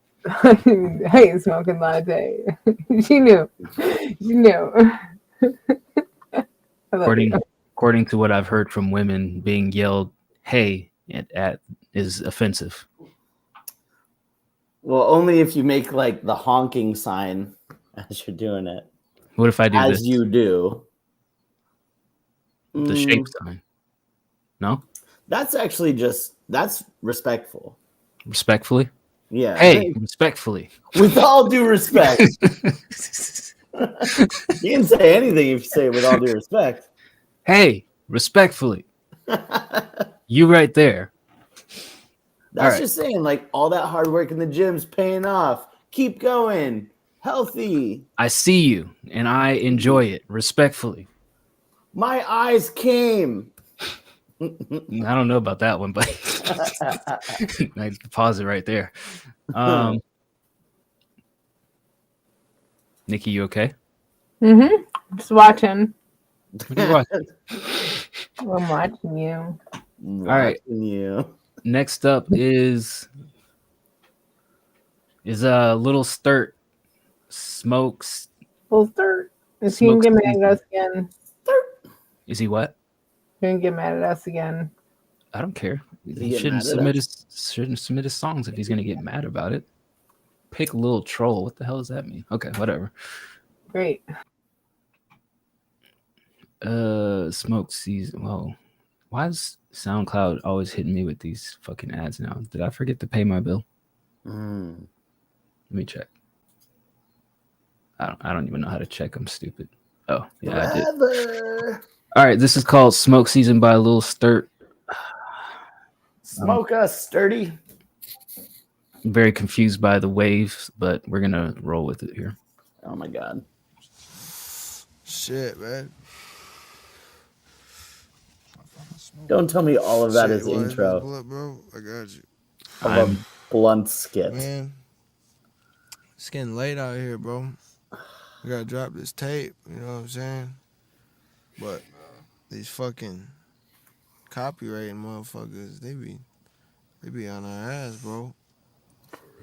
Hey, Smoking Latte. She knew. According to what I've heard from women, being yelled "hey" at is offensive. Well, only if you make like the honking sign as you're doing it. What if I do this? As you do. The shape sign. No? That's actually that's respectful. Respectfully? Yeah. Hey, respectfully. With all due respect. You can say anything if you say it with all due respect. Hey, respectfully. You right there. That's just saying, like, all that hard work in the gym's paying off. Keep going. Healthy. I see you, and I enjoy it. Respectfully. My eyes came. I don't know about that one, but I pause it right there. Nikki, you okay? Mm-hmm. Just watching. What are you watching? I'm watching you. All right. You. Next up is Little Sturt Smokes. Full start. Is he gonna Smoke get mad at us again? Is he what? He's gonna get mad at us again. I don't care. he He get shouldn't mad at submit his songs if he's gonna get mad about it. Pick a little troll. What the hell does that mean? Okay, whatever. Great. Smoke season. Whoa. Why is SoundCloud always hitting me with these fucking ads now? Did I forget to pay my bill? Let me check. I don't even know how to check. I'm stupid. Oh, yeah, I did. All right, this is called Smoke Season by Lil Sturt. Smoke us, sturdy. I'm very confused by the waves, but we're gonna roll with it here. Oh my god. Shit, man. Don't tell me all of that Shit, is why intro pull up, bro? I got you. of a blunt skit. Man, it's getting late out here, bro. I gotta drop this tape, you know what I'm saying? But these fucking copywriting motherfuckers, they be on our ass, bro.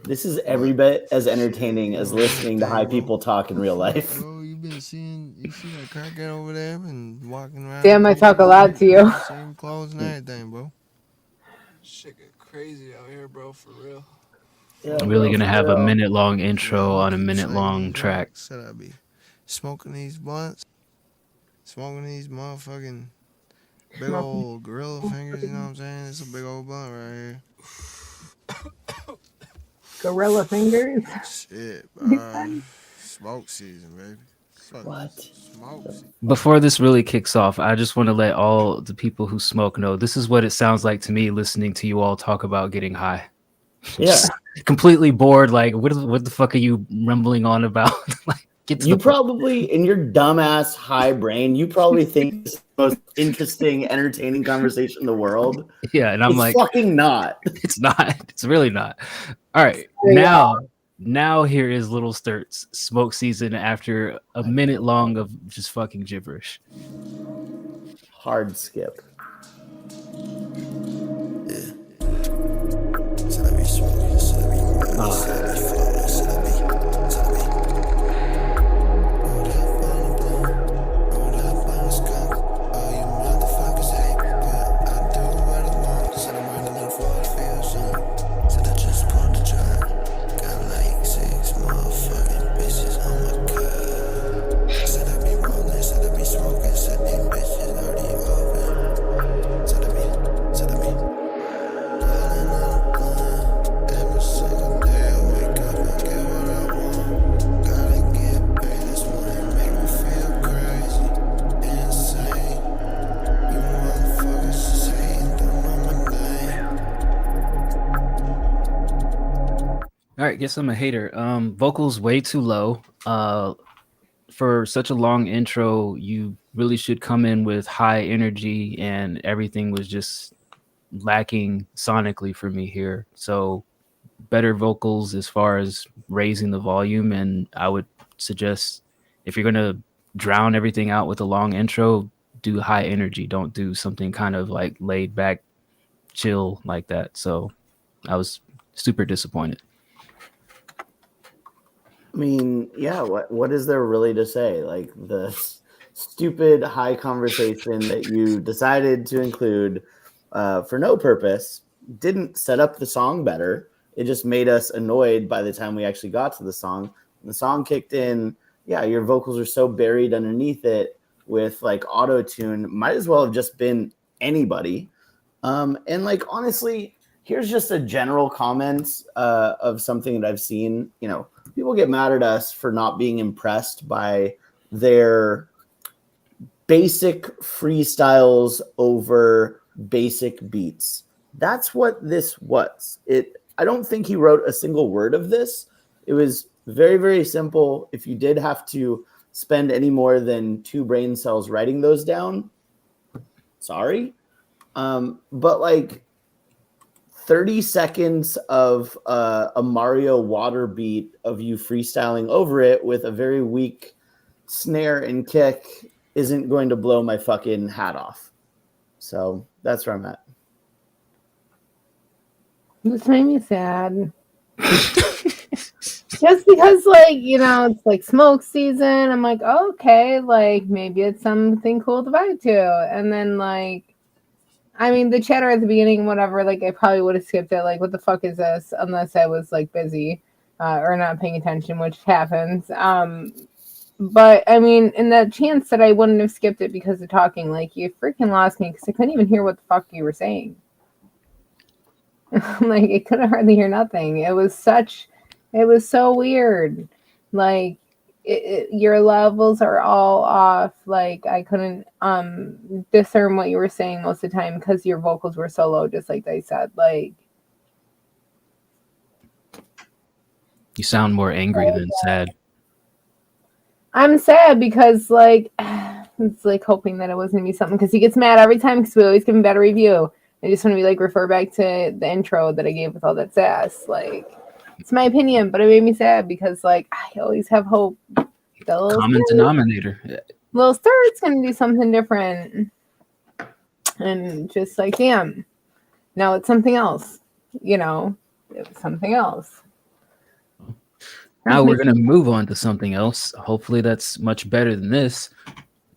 This is every bit as entertaining as listening to high people talk in real life. Bro, you see that crackhead over there and walking around? Damn, I talk a lot to you. Same clothes and everything, bro. Shit get crazy out here, bro, for real. Yeah, I'm really bro, gonna for have a real. minute-long intro on a minute-long track. Said I be smoking these blunts, smoking these motherfucking big old gorilla fingers, you know what I'm saying? It's a big old blunt right here. Gorilla fingers. Shit, smoke season, baby. What? Smoke season. Before this really kicks off, I just want to let all the people who smoke know this is what it sounds like to me listening to you all talk about getting high. Yeah. Just completely bored. Like, what the fuck are you rumbling on about? Like, get to You the point. probably, in your dumbass high brain, you probably think it's the most interesting, entertaining conversation in the world. Yeah, and I'm It's like, fucking not. it's not. It's really not. All right, Yeah. now here is Little Sturt's Smoke Season after a minute long of just fucking gibberish. Hard skip. All right, guess I'm a hater. Vocals way too low. For such a long intro, you really should come in with high energy, and everything was just lacking sonically for me here. So better vocals as far as raising the volume, and I would suggest if you're gonna drown everything out with a long intro, do high energy. Don't do something kind of like laid back, chill like that. So I was super disappointed. I mean, yeah, what is there really to say? Like the stupid high conversation that you decided to include for no purpose didn't set up the song better. It just made us annoyed by the time we actually got to the song. When the song kicked in, yeah, your vocals are so buried underneath it with like auto-tune. Might as well have just been anybody. And like, honestly, here's just a general comment of something that I've seen. You know, people get mad at us for not being impressed by their basic freestyles over basic beats. That's what this was. I don't think he wrote a single word of this. It was very, very simple. If you did have to spend any more than 2 brain cells writing those down, sorry. But like 30 seconds of a Mario water beat of you freestyling over it with a very weak snare and kick isn't going to blow my fucking hat off. So that's where I'm at. This made me sad. Just because, like, you know, it's like smoke season. I'm like, oh, okay, like maybe it's something cool to vibe to. And then, like, I mean, the chatter at the beginning, whatever, like, I probably would have skipped it. Like, what the fuck is this? Unless I was, like, busy or not paying attention, which happens. But, I mean, in that chance that I wouldn't have skipped it because of talking, like, you freaking lost me because I couldn't even hear what the fuck you were saying. Like, I couldn't hardly hear nothing. It was so weird. Like, your levels are all off. Like, I couldn't discern what you were saying most of the time because your vocals were so low, just like they said. Like, You sound more angry than sad. I'm sad because, like, it's like hoping that it was gonna be something because he gets mad every time because we always give him a better review. I just want to be like, refer back to the intro that I gave with all that sass. Like, it's my opinion, but it made me sad because, like, I always have hope. Common denominator. Little Stir's gonna do something different, and just like, damn, now it's something else. You know, it was something else. Now we're gonna move on to something else. Hopefully, that's much better than this.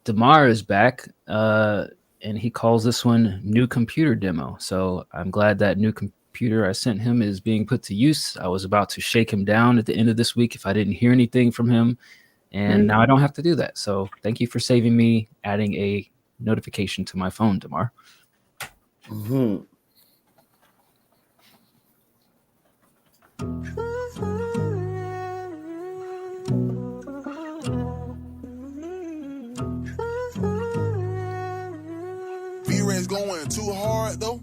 Damar is back, and he calls this one "New Computer Demo." So I'm glad that new computer I sent him is being put to use. I was about to shake him down at the end of this week if I didn't hear anything from him, and now I don't have to do that. So thank you for saving me, adding a notification to my phone, Damar. Mm-hmm. B-Ray's going too hard though.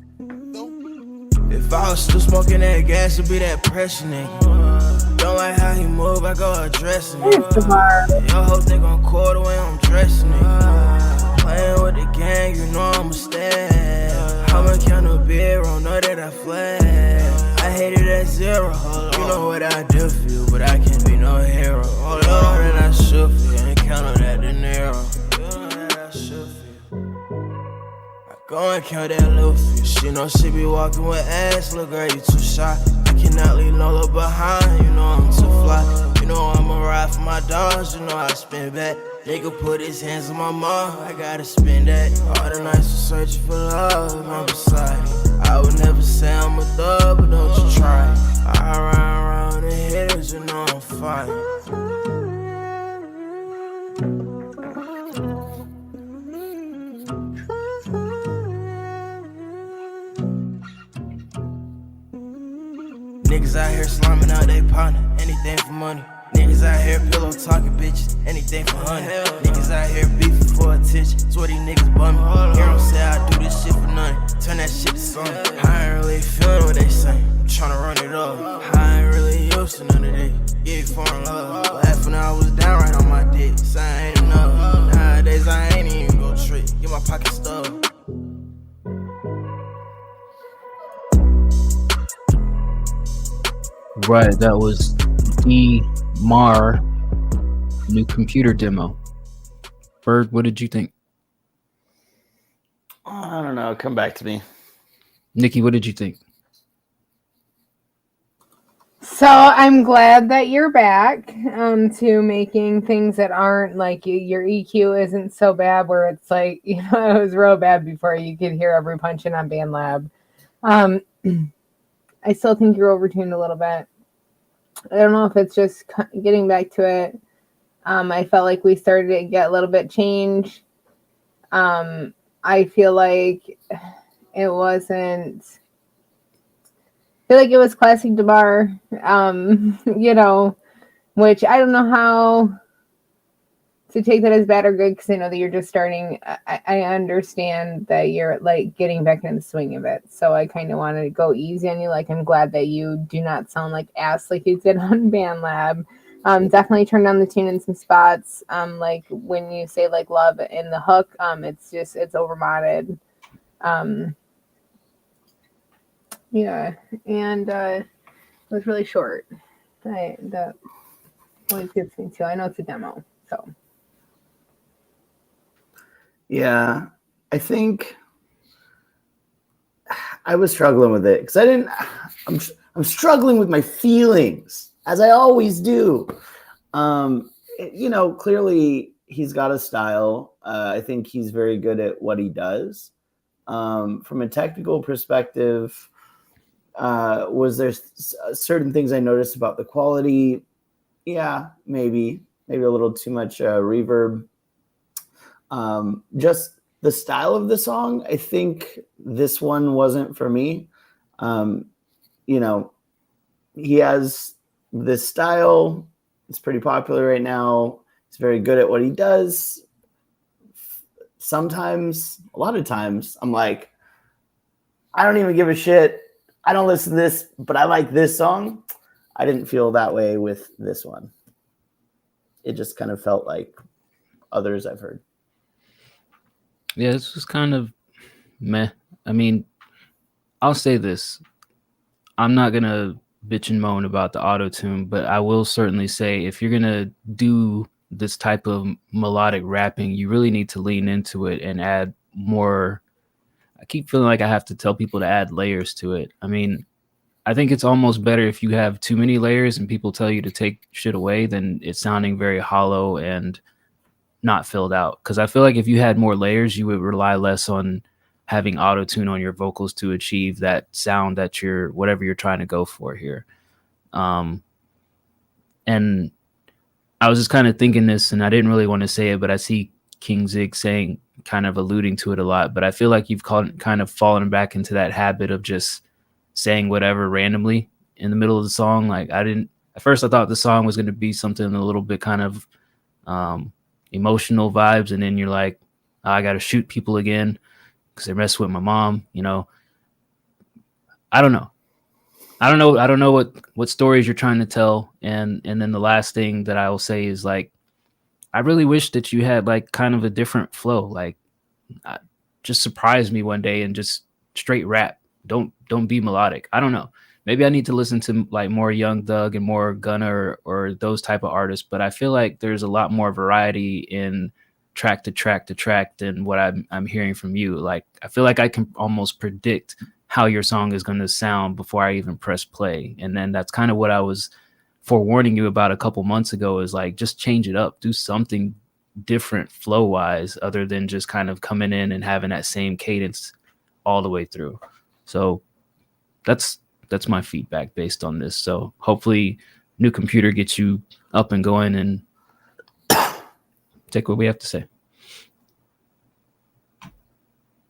If I was still smoking that gas, it'd be that pressure, nigga. Don't like how he move, I go addressing it. Your whole thing gon' call the way I'm dressing it. Playing with the gang, you know I'm a stab. I'ma count a beer, don't know that I flag. I hate it at zero. You know what I do for you, but I can't be no hero. Hold on, that I should for you, and count on that dinero. You know that I should for you. I go and count that little fish. She know she be walking with ass. Look, girl, you too shy. I cannot leave Lola behind. You know I'm too fly. You know I'ma ride for my dogs. You know I spin back. Nigga put his hands on my mom. I gotta spin that. All the nights are searching for love. I'm beside it. I would never say I'm a thug, but don't you try. I ride around the hitters. You know I'm fine. Niggas out here slamming out they partner, anything for money. Niggas out here pillow talking bitches, anything for honey. Niggas out here beefing for attention, swear these niggas bum me. Hear them say I do this shit for nothing, turn that shit to something. I ain't really feeling what they say, I'm tryna run it up. I ain't really used to none of this, give foreign love. Laughing I was down right on my dick, say I ain't enough. Nowadays I ain't even go trick, get my pocket stuffed. Right, that was Damar, New Computer Demo. Bird, what did you think? I don't know. Come back to me. Nikki, what did you think? So I'm glad that you're back to making things that aren't like your EQ isn't so bad where it's like, you know, it was real bad before you could hear every punching on BandLab. I still think you're overtuned a little bit. I don't know if it's just getting back to it. I felt like we started to get a little bit change. I feel like it wasn't. I feel like it was classic Damar. You know, which I don't know how to take that as bad or good because I know that you're just starting. I understand that you're like getting back in the swing of it. So I kind of want to go easy on you. Like, I'm glad that you do not sound like ass like you did on BandLab. Definitely turn down the tune in some spots. Like when you say like love in the hook, it's overmodded. Yeah. And it was really short. That always gets me too. I know it's a demo, so. Yeah, I think I was struggling with it because I'm struggling with my feelings, as I always do. Clearly he's got a style. I think he's very good at what he does. From a technical perspective, was there certain things I noticed about the quality? Yeah, maybe a little too much reverb. Just the style of the song, I think this one wasn't for me. He has this style. It's pretty popular right now. He's very good at what he does. Sometimes, a lot of times, I'm like, I don't even give a shit. I don't listen to this, but I like this song. I didn't feel that way with this one. It just kind of felt like others I've heard. Yeah, this was kind of meh. I mean, I'll say this. I'm not going to bitch and moan about the auto-tune, but I will certainly say if you're going to do this type of melodic rapping, you really need to lean into it and add more. I keep feeling like I have to tell people to add layers to it. I mean, I think it's almost better if you have too many layers and people tell you to take shit away than it sounding very hollow and not filled out. Because I feel like if you had more layers, you would rely less on having auto-tune on your vocals to achieve that sound that whatever you're trying to go for here. And I was just kind of thinking this, and I didn't really want to say it, but I see King Zig saying, kind of alluding to it a lot, but I feel like you've kind of fallen back into that habit of just saying whatever randomly in the middle of the song. Like at first I thought the song was going to be something a little bit kind of emotional vibes, and then you're like, I got to shoot people again because they messed with my mom. I don't know what stories you're trying to tell. And then the last thing that I will say is like, I really wish that you had like kind of a different flow. Like just surprise me one day and just straight rap. Don't be melodic. I don't know. Maybe I need to listen to like more Young Thug and more Gunna or those type of artists. But I feel like there's a lot more variety in track to track to track than what I'm hearing from you. Like I feel like I can almost predict how your song is going to sound before I even press play. And then that's kind of what I was forewarning you about a couple months ago, is like, just change it up, do something different flow wise, other than just kind of coming in and having that same cadence all the way through. So that's my feedback based on this. So hopefully New Computer gets you up and going and take what we have to say.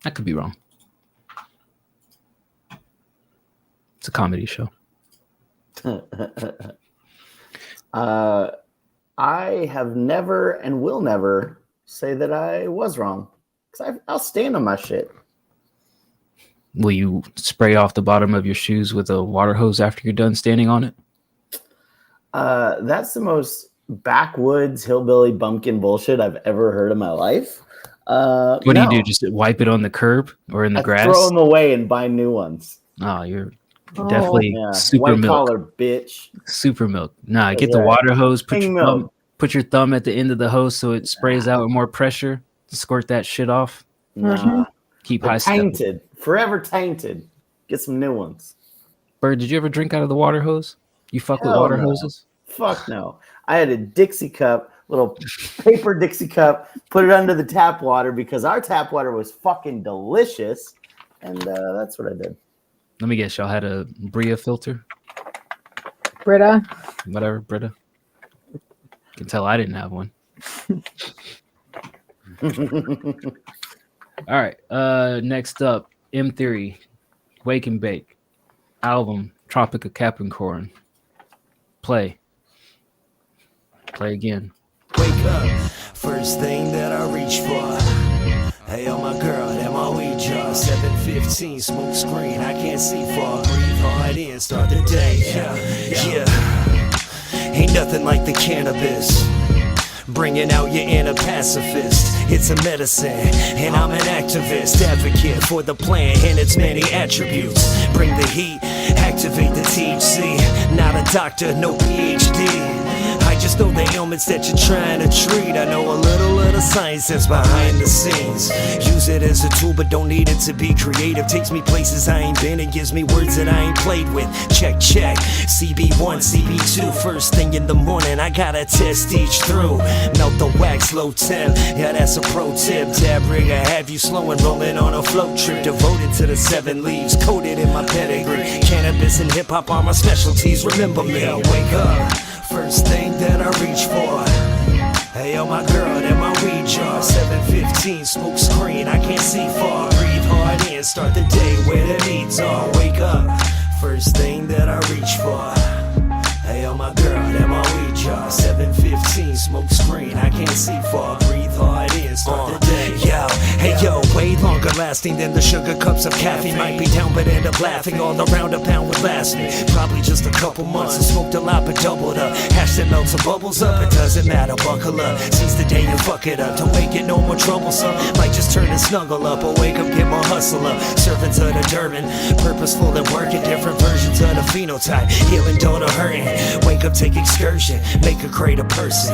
I could be wrong. It's a comedy show. I have never and will never say that I was wrong, because I'll stand on my shit. Will you spray off the bottom of your shoes with a water hose after you're done standing on it? That's the most backwoods hillbilly bumpkin bullshit I've ever heard in my life. What do you do? Just wipe it on the curb or in the grass? Throw them away and buy new ones. Oh, you're definitely super white milk. Collar, bitch. Super milk. Nah, get the water hose. Put your thumb at the end of the hose so it sprays out with more pressure to squirt that shit off. Nah. Keep high tainted. Forever tainted. Get some new ones. Bird, did you ever drink out of the water hose? You fuck with water hoses? Fuck no. I had a Dixie cup, little paper Dixie cup, put it under the tap water because our tap water was fucking delicious. And that's what I did. Let me guess, y'all had a Bria filter? Brita. Whatever, Brita. You can tell I didn't have one. All right. Next up, M Theory, Wake and Bake, album Tropic of Capricorn. Play again. Wake up, first thing that I reach for. Hey, oh my girl, that my weed jar. 7:15, smoke screen, I can't see far. Breathe hard in, start the day. Yeah. Ain't nothing like the cannabis. Bringing out your inner pacifist. It's a medicine, and I'm an activist, advocate for the plan and its many attributes. Bring the heat, activate the THC. Not a doctor, no PhD. I just know the ailments that you're trying to treat. I know a little of the science that's behind the scenes. Use it as a tool, but don't need it to be creative. Takes me places I ain't been and gives me words that I ain't played with. Check, check. CB1, CB2. First thing in the morning, I gotta test each through. Melt the wax, low temp. Yeah, that's a pro tip. Tab rigger, have you slow and rolling on a float trip. Devoted to the 7 leaves, coated in my pedigree. Cannabis and hip hop are my specialties. Remember me, I wake up. First thing that I reach for. Hey, yo, my girl, and my weed jar. 7:15, smoke screen, I can't see far. Breathe hard in, start the day where the needs are. Wake up, first thing that I reach for. Hey, yo, my girl, and my weed jar. 7:15, smoke screen, I can't see far. Breathe hard in, start the day. Yo, hey, yo, way longer lasting than the sugar cups of caffeine. Might be down, but end up laughing. All around a pound would last me. Probably just a couple months and smoked a lot, but doubled up. Hash that melts and bubbles up, it doesn't matter, buckle up. Seize the day and fuck it up. Don't make it no more troublesome. Might just turn and snuggle up, or wake up, get more hustle up. Servants of the Durban, purposeful and working different versions of the phenotype. Healing, don't hurting. Wake up, take excursion, make a greater person.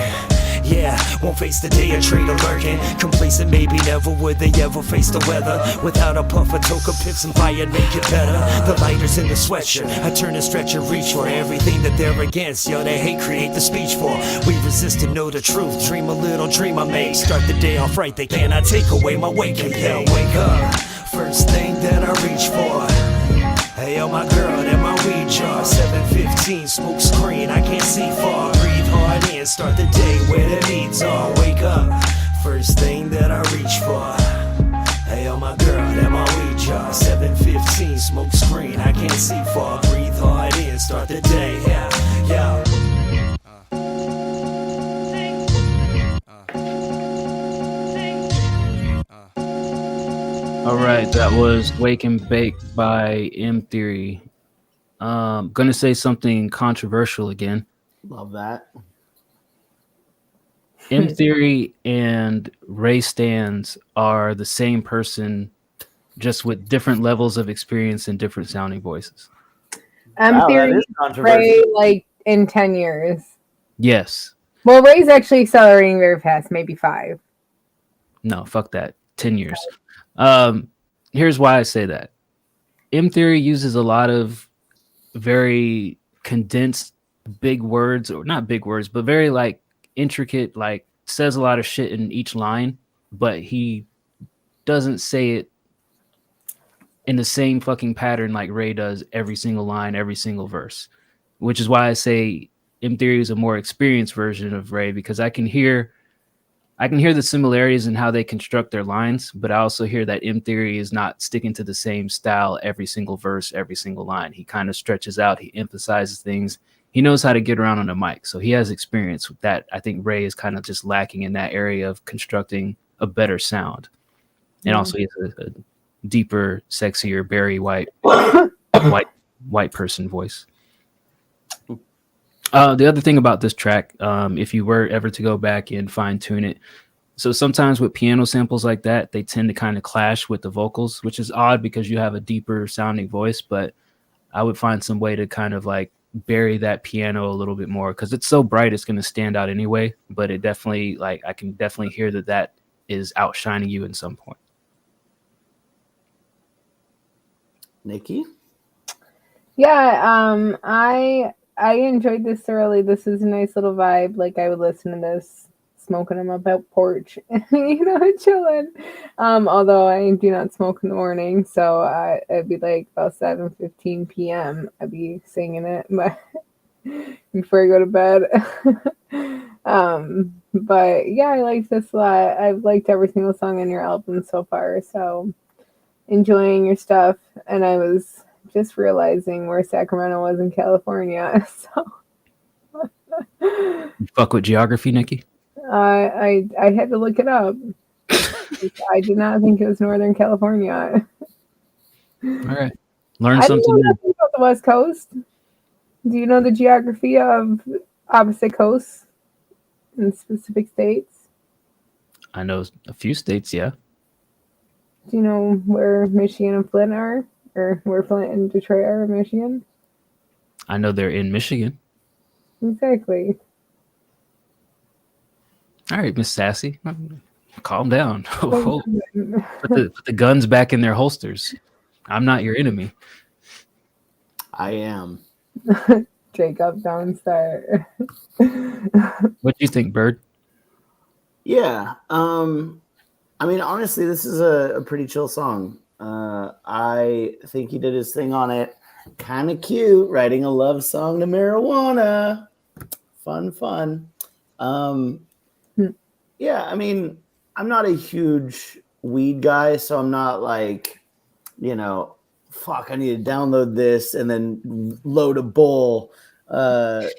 Yeah, won't face the day a traitor lurking. Complacent, maybe never would they ever face the weather. Without a puff of toka pips and fire, make it better. The lighters in the sweatshirt, I turn and stretch and reach for everything that they're against. Yo, they hate, create the speech for. We resist and know the truth. Dream a little dream I make. Start the day off right, they cannot take away my waking day. Wake up, first thing that I reach for. Hey, yo, my girl, and my weed jar. 7:15, smoke screen, I can't see far. Breathe hard in, start the day where the needs are. Wake up, first thing that I reach for. Hey, yo, my girl, and my weed jar. 7:15, smoke screen, I can't see far. Breathe hard in, start the day. Yeah, yeah. All right, that was Wake and Bake by M Theory. Gonna say something controversial again. Love that. M Theory and Ray Stans are the same person, just with different levels of experience and different sounding voices. Wow, Theory, that is controversial. Ray, like in 10 years. Yes. Well, Ray's actually accelerating very fast, maybe 5. No, fuck that. 10 years. Here's why I say that. M Theory uses a lot of very condensed big words, or not big words, but very like intricate, like says a lot of shit in each line, but he doesn't say it in the same fucking pattern like Ray does every single line, every single verse, which is why I say M Theory is a more experienced version of Ray, because I can hear the similarities in how they construct their lines, but I also hear that M Theory is not sticking to the same style every single verse, every single line. He kind of stretches out, he emphasizes things. He knows how to get around on a mic, so he has experience with that. I think Ray is kind of just lacking in that area of constructing a better sound. And also he has a deeper, sexier, Barry White, white person voice. The other thing about this track, if you were ever to go back and fine tune it, so sometimes with piano samples like that, they tend to kind of clash with the vocals, which is odd because you have a deeper sounding voice, but I would find some way to kind of like bury that piano a little bit more, because it's so bright it's going to stand out anyway, but it definitely, like, I can definitely hear that is outshining you in some point. Nikki? Yeah, I enjoyed this thoroughly. This is a nice little vibe. Like, I would listen to this smoking on my back porch, chilling. Although I do not smoke in the morning, so it'd be like about 7:15 p.m. I'd be singing it, but before I go to bed. But yeah, I like this a lot. I've liked every single song on your album so far, so enjoying your stuff. And I was just realizing where Sacramento was in California. So You fuck with geography, Nikki? I had to look it up. I did not think it was Northern California. All right. Learn something I didn't know new. nothing about the West Coast. Do you know the geography of opposite coasts in specific states? I know a few states, yeah. Do you know where Michigan and Flint are? Or where Flint and Detroit are in Michigan? I know they're in Michigan. Exactly. All right, Miss Sassy, calm down. Put the guns back in their holsters. I'm not your enemy. I am. Jacob, don't start. What do you think, Bird? Yeah. I mean, honestly, this is a pretty chill song. I think he did his thing on it. Kind of cute, writing a love song to marijuana. Fun. Yeah, I mean, I'm not a huge weed guy, so I'm not like, fuck, I need to download this and then load a bowl. But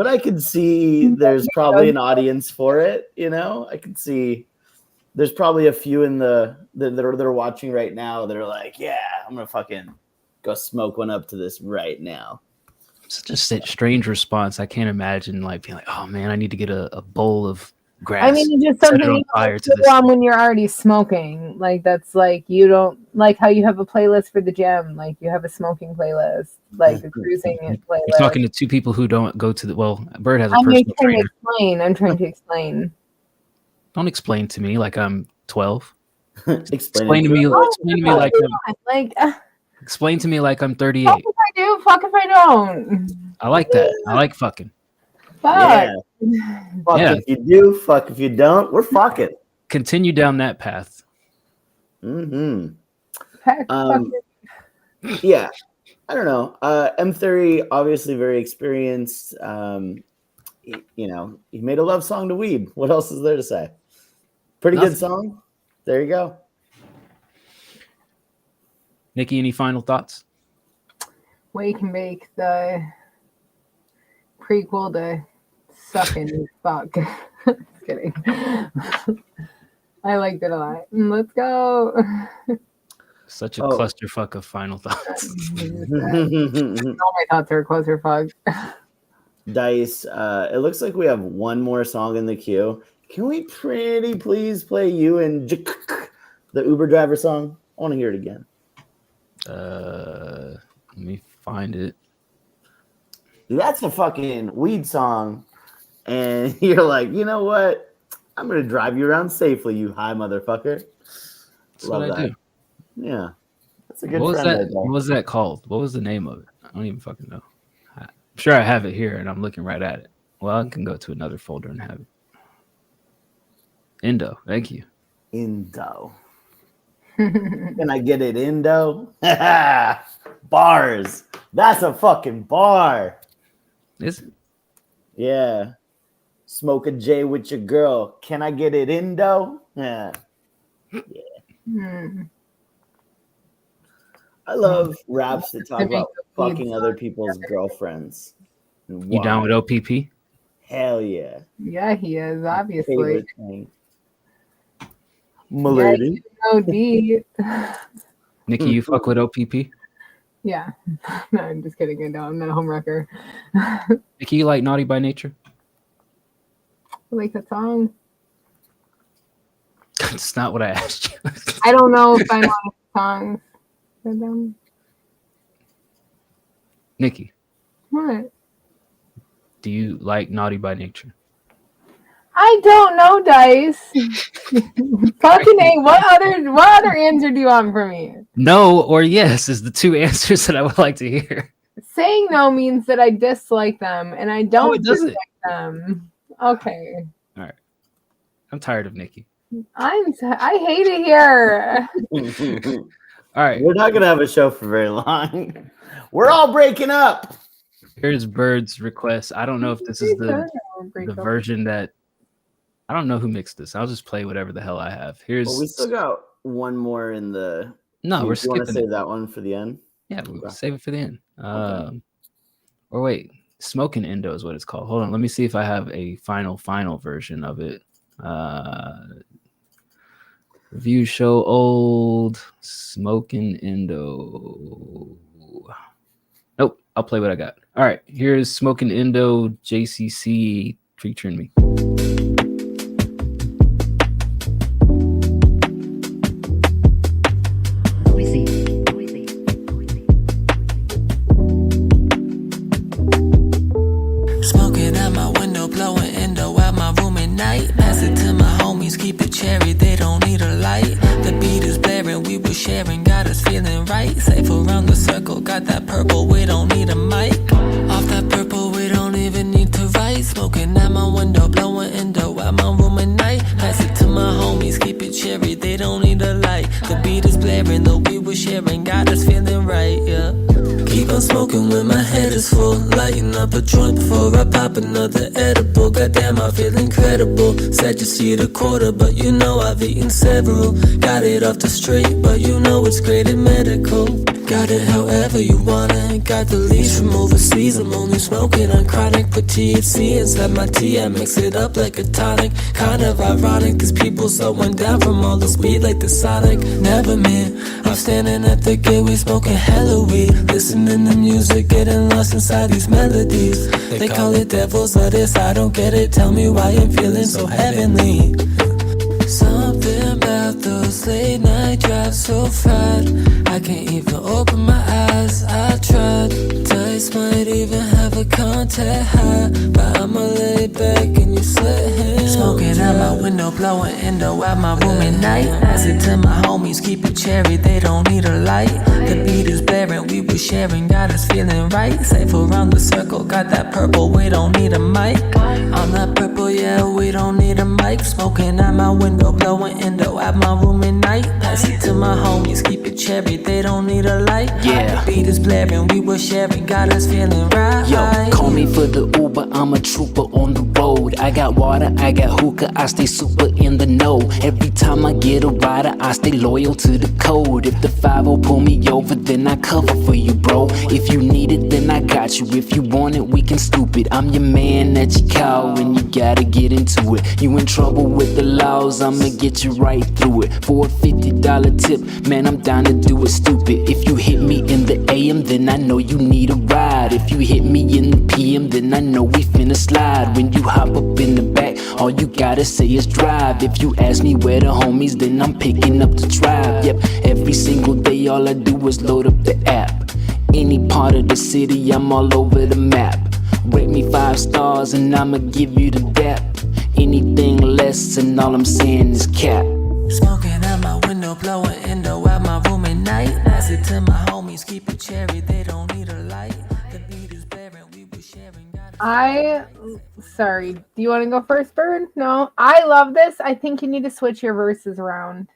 I could see there's probably an audience for it, I could see there's probably a few that are watching right now that are like, yeah, I'm gonna fucking go smoke one up to this right now. Such a strange response. I can't imagine like being like, oh man, I need to get a bowl of grass. I mean, it's just something you don't put on when you're already smoking. Like that's like you don't like how you have a playlist for the gym. Like you have a smoking playlist, like a cruising playlist. You're talking to two people who don't go to Bird has a I'm personal trainer. I'm trying to explain. Don't explain to me like I'm 12. Explain to me like explain to me like I'm 38. Fuck if I do. Fuck if I don't. I like that. I like fucking. Fuck. Yeah. Fuck if you do. Fuck if you don't. We're fucking. Continue down that path. Mm-hmm. Fucking. Yeah. I don't know. M30 obviously very experienced. He made a love song to weed. What else is there to say? Pretty good song. There you go. Nikki, any final thoughts? We can make the prequel to Suckin' Fuck. Just kidding. I liked it a lot. Let's go. Such a clusterfuck of final thoughts. All my thoughts are a clusterfuck. Dice, it looks like we have one more song in the queue. Can we pretty please play you and the Uber driver song? I want to hear it again. Let me find it. Dude, that's a fucking weed song. And you're like, you know what? I'm going to drive you around safely, you high motherfucker. That's Love what I do. Yeah. That's a good What friend. what was that called? What was the name of it? I don't even fucking know. I'm sure I have it here and I'm looking right at it. Well, I can go to another folder and have it. Indo. Thank you. Indo. Can I get it, Indo? Bars. That's a fucking bar. Is it? Yeah. Smoke a J with your girl. Can I get it, Indo? Yeah. I love raps that talk about fucking other people's girlfriends. You down with OPP? Hell yeah. Yeah, he is, obviously. Milady. OD. Nikki, you fuck with OPP? Yeah. No, I'm just kidding. No, I'm not a homewrecker. Nikki, you like Naughty by Nature? I like that song. That's not what I asked you. I don't know if I know songs for them. Nikki. What? Do you like Naughty by Nature? I don't know, Dice. Fucking A, what other answer do you want from me? No or yes is the two answers that I would like to hear. Saying no means that I dislike them, and I don't dislike them. Okay. All right. I'm tired of Nikki. I hate it here. All right. We're not gonna have a show for very long. We're all breaking up. Here's Bird's request. I don't know if this is the version that I don't know who mixed this. I'll just play whatever the hell I have. Here's. Well, we still got one more in the. No, we're skipping. You want to save that one for the end? Yeah, we'll save it for the end. Okay. Or wait, Smoking Indo is what it's called. Hold on, let me see if I have a final version of it. Review show old Smoking Indo. Nope, I'll play what I got. All right, here's Smoking Indo JCC featuring me. Smoking out my window, blowing Indo out my room, and night. Pass it to my homies, keep it cherry, they don't need a light. The beat is blaring, we were sharing, got us feeling right. Safe around the circle, got that purple, we don't need a mic. Off that purple, we don't even need to write. Smoking at my window, blowing endo at my room at night. Pass it to my homies, keep it cherry, they don't need a light. The beat is blaring, though we were sharing, got us feeling right, yeah. Keep on smoking when my head is full. Lighting up a joint before I pop another edible. Goddamn, I feel incredible. Said you see the quarter, but you know I've eaten several. Got it off the street, but you know it's graded medical. Got it however you want it. Got the leash from overseas. I'm only smoking on chronic, put THC inside my tea. I mix it up like a tonic. Kind of ironic, cause people slowing down from all the speed like the Sonic. Never me. I'm standing at the gate, we smoking hella weed. Listening to music, getting lost inside these melodies. They call it devil's lettuce, I don't get it. Tell me why I'm feeling so heavenly. Something about those late night drives so fried. I can't even open my eyes, I tried. Dice might even have a contact high, but I'ma lay back and you slit him. Smoking out my window, blowing endo at my room at night. Pass it to my homies, keep it cherry, they don't need a light. The beat is blaring, we were sharing, got us feeling right. Safe around the circle, got that purple, we don't need a mic. On that purple, yeah, we don't need a mic. Smoking at my window, blowing endo at my room at night. Pass it to my homies, keep it cherry, they don't need a light. Yeah. The beat is blaring, we were sharing, got us feeling right. Yo, call me for the Uber, I'm a trooper on the road. I got water, I got hookah, I stay super in the know. Every time I get a rider, I stay loyal to the code. If the 5-0 pull me over, then I cover for you, bro. If you need it, then I got you. If you want it, we can scoop it. I'm your man that you call when you gotta get into it. You in trouble with the laws, I'ma get you right through it. For a $50 tip, man, I'm down to do it stupid. If you hit me in the AM, then I know you need a ride. If you hit me in the PM, then I know we finna slide. When you hop up in the back, all you gotta say is drive. If you ask me where the homies, then I'm picking up the tribe. Yep, every single day all I do is load up the app. Any part of the city, I'm all over the map. Rate me 5 stars and I'ma give you the dap. Anything less and all I'm saying is cap. Smoking out my window, blowing endo at my room at night. Pass it to my homies, keep it cherry, they don't need a light. The beat is blaring, we were sharing. Sorry, do you want to go first, Bird? No, I love this. I think you need to switch your verses around.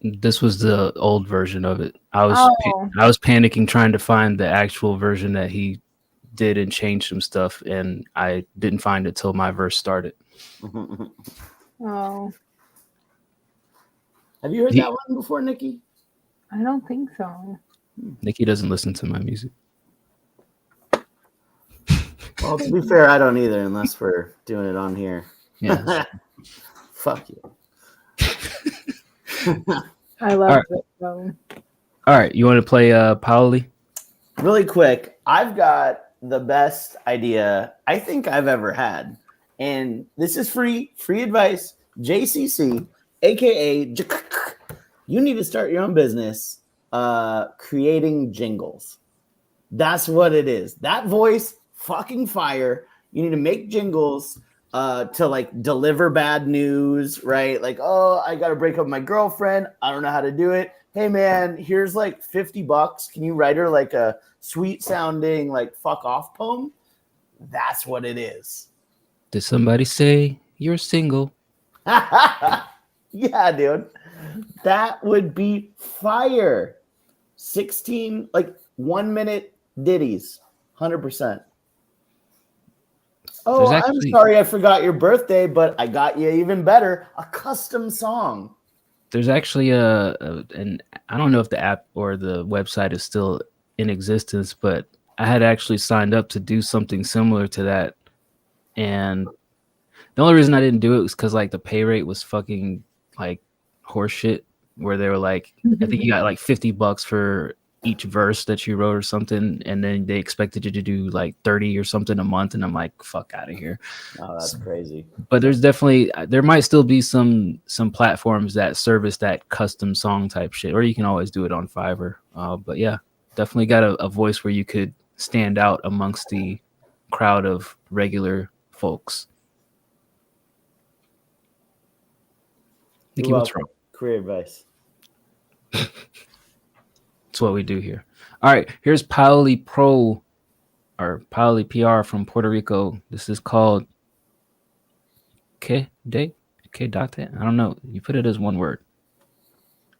This was the old version of it. I was panicking trying to find the actual version that he did and changed some stuff, and I didn't find it till my verse started. Oh, Have you heard that one before, Nikki? I don't think so. Nikki doesn't listen to my music. Well, to be fair, I don't either, unless we're doing it on here. Yeah. Fuck you. I love it. So. All right, you want to play Paoli? Really quick, I've got the best idea I think I've ever had. And this is free advice. JCC, aka you need to start your own business creating jingles. That's what it is. That voice, fucking fire. You need to make jingles to like deliver bad news, right? Like, oh, I got to break up with my girlfriend. I don't know how to do it. Hey man, here's like $50. Can you write her like a sweet sounding like fuck off poem? That's what it is. Did somebody say you're single? Yeah, dude. That would be fire. 16 like 1 minute ditties. 100%. Oh, I'm sorry I forgot your birthday, but I got you even better. A custom song. There's actually an I don't know if the app or the website is still in existence, but I had actually signed up to do something similar to that. And the only reason I didn't do it was because like the pay rate was fucking like horseshit, where they were like, I think you got like $50 for each verse that you wrote or something, and then they expected you to do like 30 or something a month, and I'm like, fuck out of here. Oh, that's crazy. But there might still be some platforms that service that custom song type shit, or you can always do it on Fiverr. But yeah, definitely got a voice where you could stand out amongst the crowd of regular folks. Nikki, You're what's welcome. wrong? Career advice. That's what we do here. All right, here's Pauli Pro or Pauli PR from Puerto Rico. This is called Que Date? Que Date? I don't know. You put it as one word.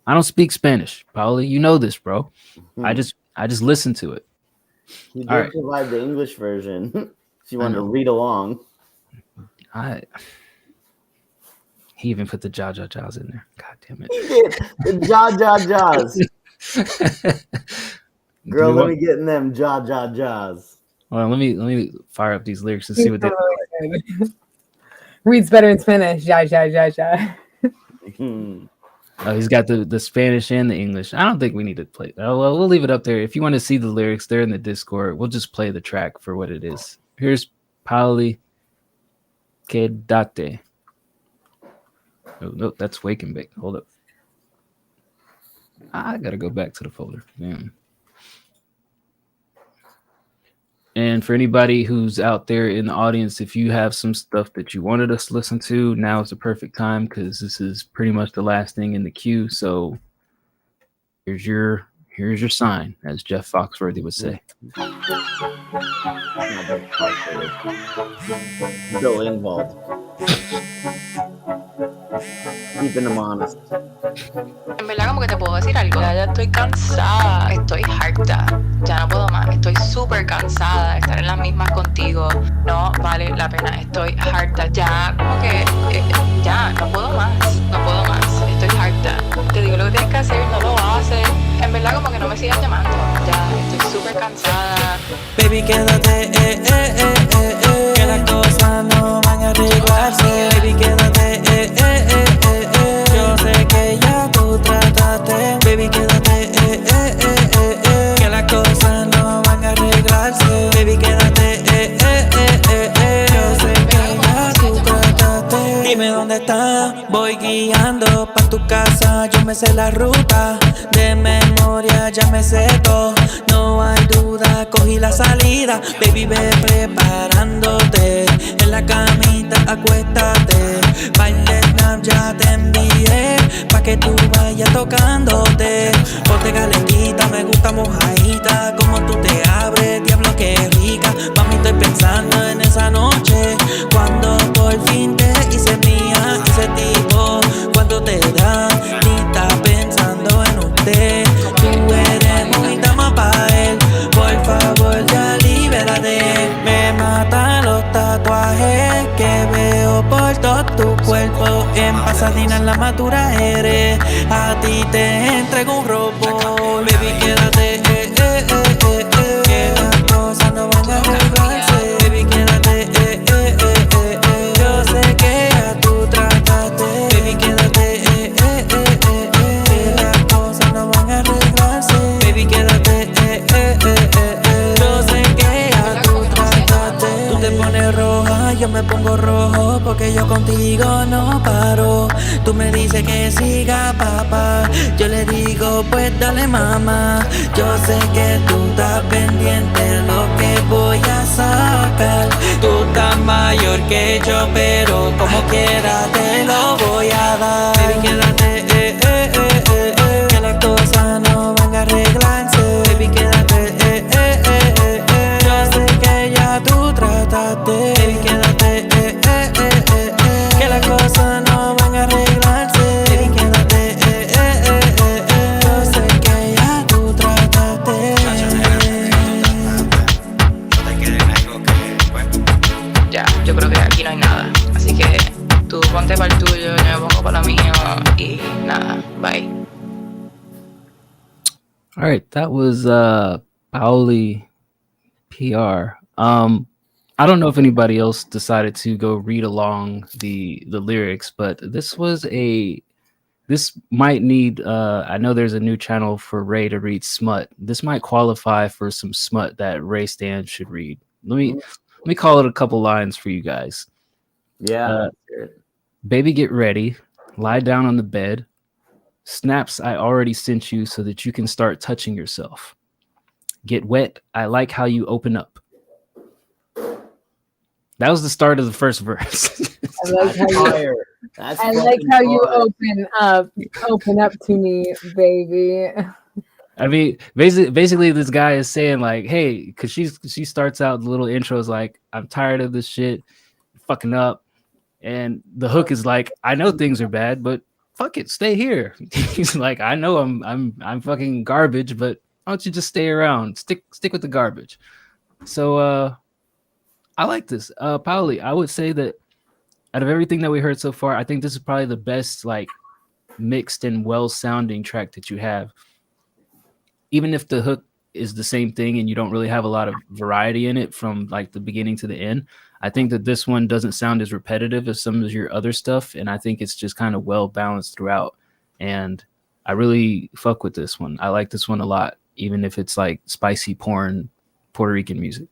I don't speak Spanish, Pauli. You know this, bro. I just listen to it. He did All right. provide the English version. If you want to read along. He even put the jaws in there. God damn it. He did. The jaws. Girl, let me get in them jaws. Well, let me fire up these lyrics and see what they reads better in Spanish. Ja. Oh, he's got the Spanish and the English. I don't think we need to play. Oh, well, we'll leave it up there. If you want to see the lyrics, they're in the Discord. We'll just play the track for what it is. Here's Pauli Quédate. Oh, no, that's Wake and Bake. Hold up. I got to go back to the folder. Damn. And for anybody who's out there in the audience, if you have some stuff that you wanted us to listen to, now is the perfect time because this is pretty much the last thing in the queue. So here's your sign, as Jeff Foxworthy would say. Bill Engvald. Keeping them honest. En verdad, como que te puedo decir algo. Ya estoy cansada, estoy harta, ya no puedo más. Estoy súper cansada de estar en las mismas contigo. No vale la pena, estoy harta. Ya, como que, ya, no puedo más. Estoy harta. Te digo lo que tienes que hacer, no lo haces. En verdad, como que no me sigas llamando. Ya, estoy súper cansada. Baby, quédate, que las cosas no van a arreglarse. Baby, quédate, yo sé que ya tú trataste. Baby, quédate, que las cosas no van a arreglarse. Baby, quédate, yo sé que ya tú trataste. Dime dónde estás, voy guiando pa' tu casa. Yo me sé la ruta, de memoria ya me sé todo. No hay duda, cogí la salida. Baby, ve preparándote. En la camita acuéstate. Baile snap ya te envié, pa' que tú vayas tocándote. Ponte calentita, me gusta mojadita. Como tú te abres, diablo que rica. Mami, estoy pensando en esa noche, cuando por fin te hice mía. Ese tipo, cuando te da, ni estás pensando en usted. Tú eres muy dama pa' él, por favor ya libérate. Me matan los tatuajes que veo por todo tu cuerpo. En Pasadena en la Matura eres, a ti te entrego un robo. Baby, quédate, que las cosas no van a arreglarse. Baby, quédate, yo sé que ya tú trataste. Baby, quédate, que las cosas no van a arreglarse. Baby, quédate, yo sé que ya tú trataste. Tú te pones roja, yo me pongo rojo, porque yo contigo no paro. Tú me dices que siga, papá, yo le digo, pues dale, mamá. Yo sé que tú estás pendiente de lo que voy a sacar. Tú estás mayor que yo, pero como quiera te lo voy a dar. Baby, quédate, que las cosas no van a arreglarse. Baby, quédate, yo sé que ya tú trataste. Baby, quédate, que las cosas no van a arreglarse. Baby, quédate, yo sé que ya tú trataste. Ya, yo creo que aquí no hay nada. Así que tú ponte para el tuyo, yo me pongo para lo mío y nada, bye. All right, that was Pauli PR. I don't know if anybody else decided to go read along the lyrics, but this might need I know there's a new channel for Ray to read smut. This might qualify for some smut that Ray Stan should read. Let me call it a couple lines for you guys. Yeah. Baby, get ready. Lie down on the bed. Snaps I already sent you so that you can start touching yourself. Get wet. I like how you open up. That was the start of the first verse. I like how you, Fire. That's I like fucking how you fire. open up to me, baby. I mean, basically, this guy is saying like, "Hey," because she starts out the little intros like, "I'm tired of this shit, fucking up," and the hook is like, "I know things are bad, but fuck it, stay here." He's like, "I know I'm fucking garbage, but why don't you just stay around, stick with the garbage?" So I like this, Pauli. I would say that out of everything that we heard so far, I think this is probably the best like mixed and well sounding track that you have. Even if the hook is the same thing and you don't really have a lot of variety in it from like the beginning to the end, I think that this one doesn't sound as repetitive as some of your other stuff. And I think it's just kind of well balanced throughout. And I really fuck with this one. I like this one a lot, even if it's like spicy porn, Puerto Rican music.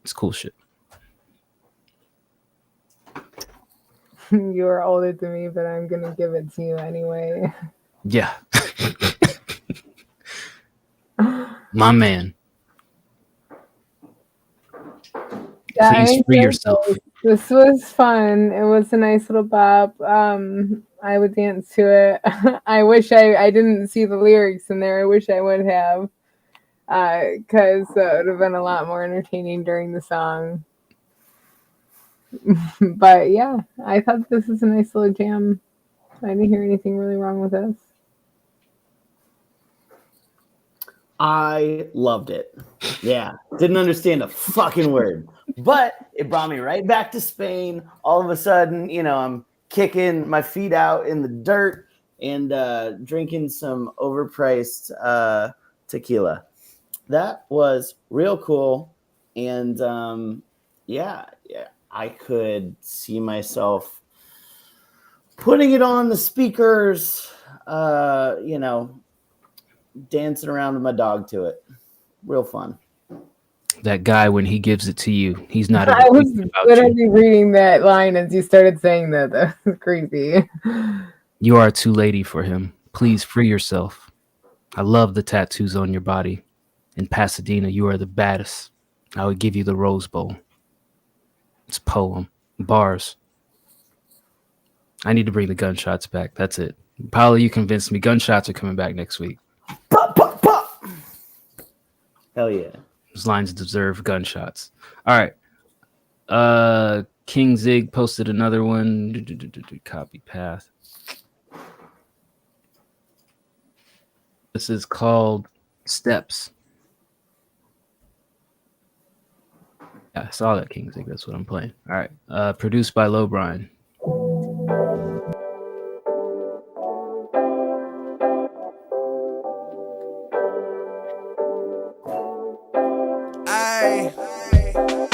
It's cool shit. You're older than me, but I'm gonna give it to you anyway. Yeah. My man. Please free yourself. This was fun. It was a nice little bop. I would dance to it. I wish I didn't see the lyrics in there. I wish I would have, because it would have been a lot more entertaining during the song. But yeah, I thought this was a nice little jam. I didn't hear anything really wrong with this. I loved it. Yeah, didn't understand a fucking word, but it brought me right back to Spain. All of a sudden, you know, I'm kicking my feet out in the dirt and drinking some overpriced tequila. That was real cool, and yeah, I could see myself putting it on the speakers, you know, dancing around with my dog to it. Real fun. That guy, when he gives it to you, he's not. I was literally reading that line as you started saying that. That was crazy. You are too lady for him. Please free yourself. I love the tattoos on your body. In Pasadena, you are the baddest. I would give you the Rose Bowl. It's a poem. Bars. I need to bring the gunshots back. That's it. Paula, you convinced me. Gunshots are coming back next week. Pop, pop, pop. Hell yeah. Those lines deserve gunshots. All right. King Zig posted another one. Copy path. This is called Steps. Yeah, I saw that, King Zig. That's what I'm playing. All right. Produced by Low Brian.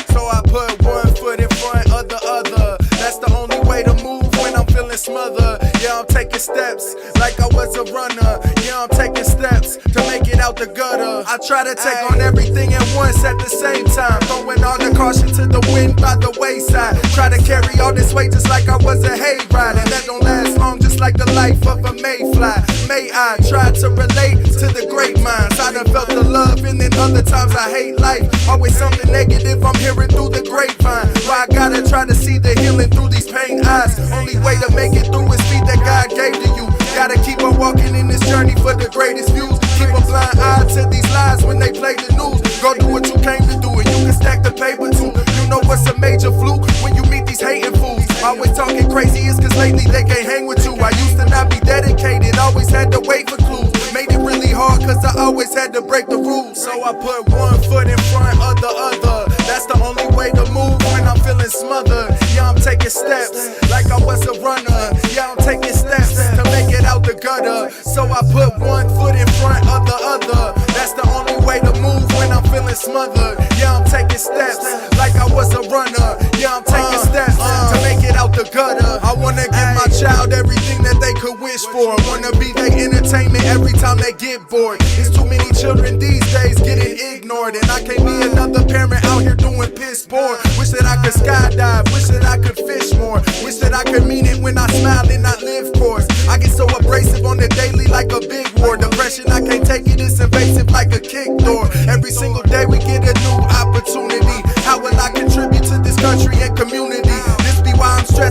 So I put one foot in front of the other. That's the only way to move when I'm feeling smothered. Yeah, I'm taking steps like I was a runner. Yeah, I'm taking steps to make it out the gutter. I try to take on everything at once at the same time, throwing all the caution to the wind by the wayside. Try to carry all this weight just like I was a hayride, and that don't last long, just like the life of a mayfly. May I try to relate to the great minds? I done felt the love, and then other times I hate life. Always something negative I'm hearing through the grapevine. Why I gotta try to see the healing through these pain eyes? Only way to make it through is feet that God gave to you. Gotta keep on walking in this journey for the greatest views. Keep a blind eye to these lies when they play the news. Go do what you came to do, and you can stack the paper too. You know what's a major fluke when you meet these hating fools. Always talking crazy is cause lately they can't hang with you. I used to not be dedicated, always had to wait for clues. Made it really hard cause I always had to break the rules. So I put one foot in front of the other. That's the only way to move when I'm feeling smothered. Yeah, I'm taking steps like I was a runner. Yeah, I'm taking steps to make it out the gutter. So I put one foot in front of the other. That's the only way to move when I'm feeling smothered. Yeah, I'm taking steps like I was a runner. Yeah, I'm taking steps to make it out the gutter. I wanna give my child everything that they could wish for. Wanna be their entertainment every time they get bored. There's too many children these days getting ignored, and I can't be another parent out here doing piss poor. Wish that I could skydive, wish that I could fish more. Wish that I could mean it when I smile and not live course. I get so abrasive on the daily like a big war. Depression, I can't take it, it's invasive like a kick door. Every single day we get a new opportunity. How will I contribute to this country and community? This be why I'm stressed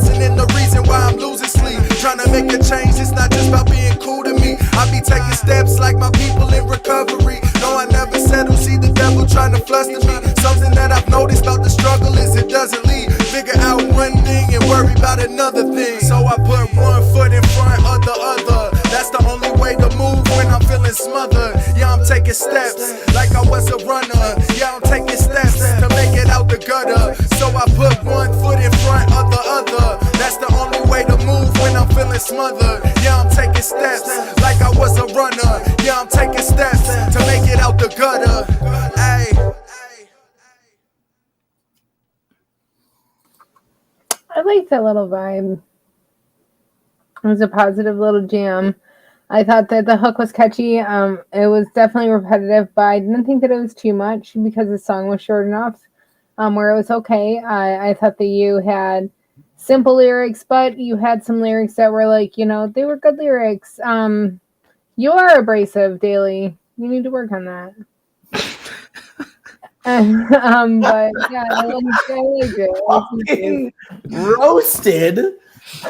taking steps like my people in recovery. No, I never settle, see the devil trying to fluster me. Something that I've noticed about the struggle is it doesn't lead. Figure out one thing and worry about another thing. So I put one foot in front of the other. That's the only way to move when I'm feeling smothered. Yeah, I'm taking steps like I was a runner. Yeah, I'm taking steps to make it out the gutter. So I put one foot in front of the other. That's the only way to move when I'm feeling smothered. Yeah, I'm taking steps like I was a runner. Yeah, I'm taking steps to make it out the gutter. Ay. I like that little vibe. It was a positive little jam. I thought that the hook was catchy. It was definitely repetitive, but I didn't think that it was too much because the song was short enough where it was okay. I thought that you had simple lyrics, but you had some lyrics that were like, you know, they were good lyrics. You are abrasive, Daly. You need to work on that. But yeah, I liked it. Fucking roasted.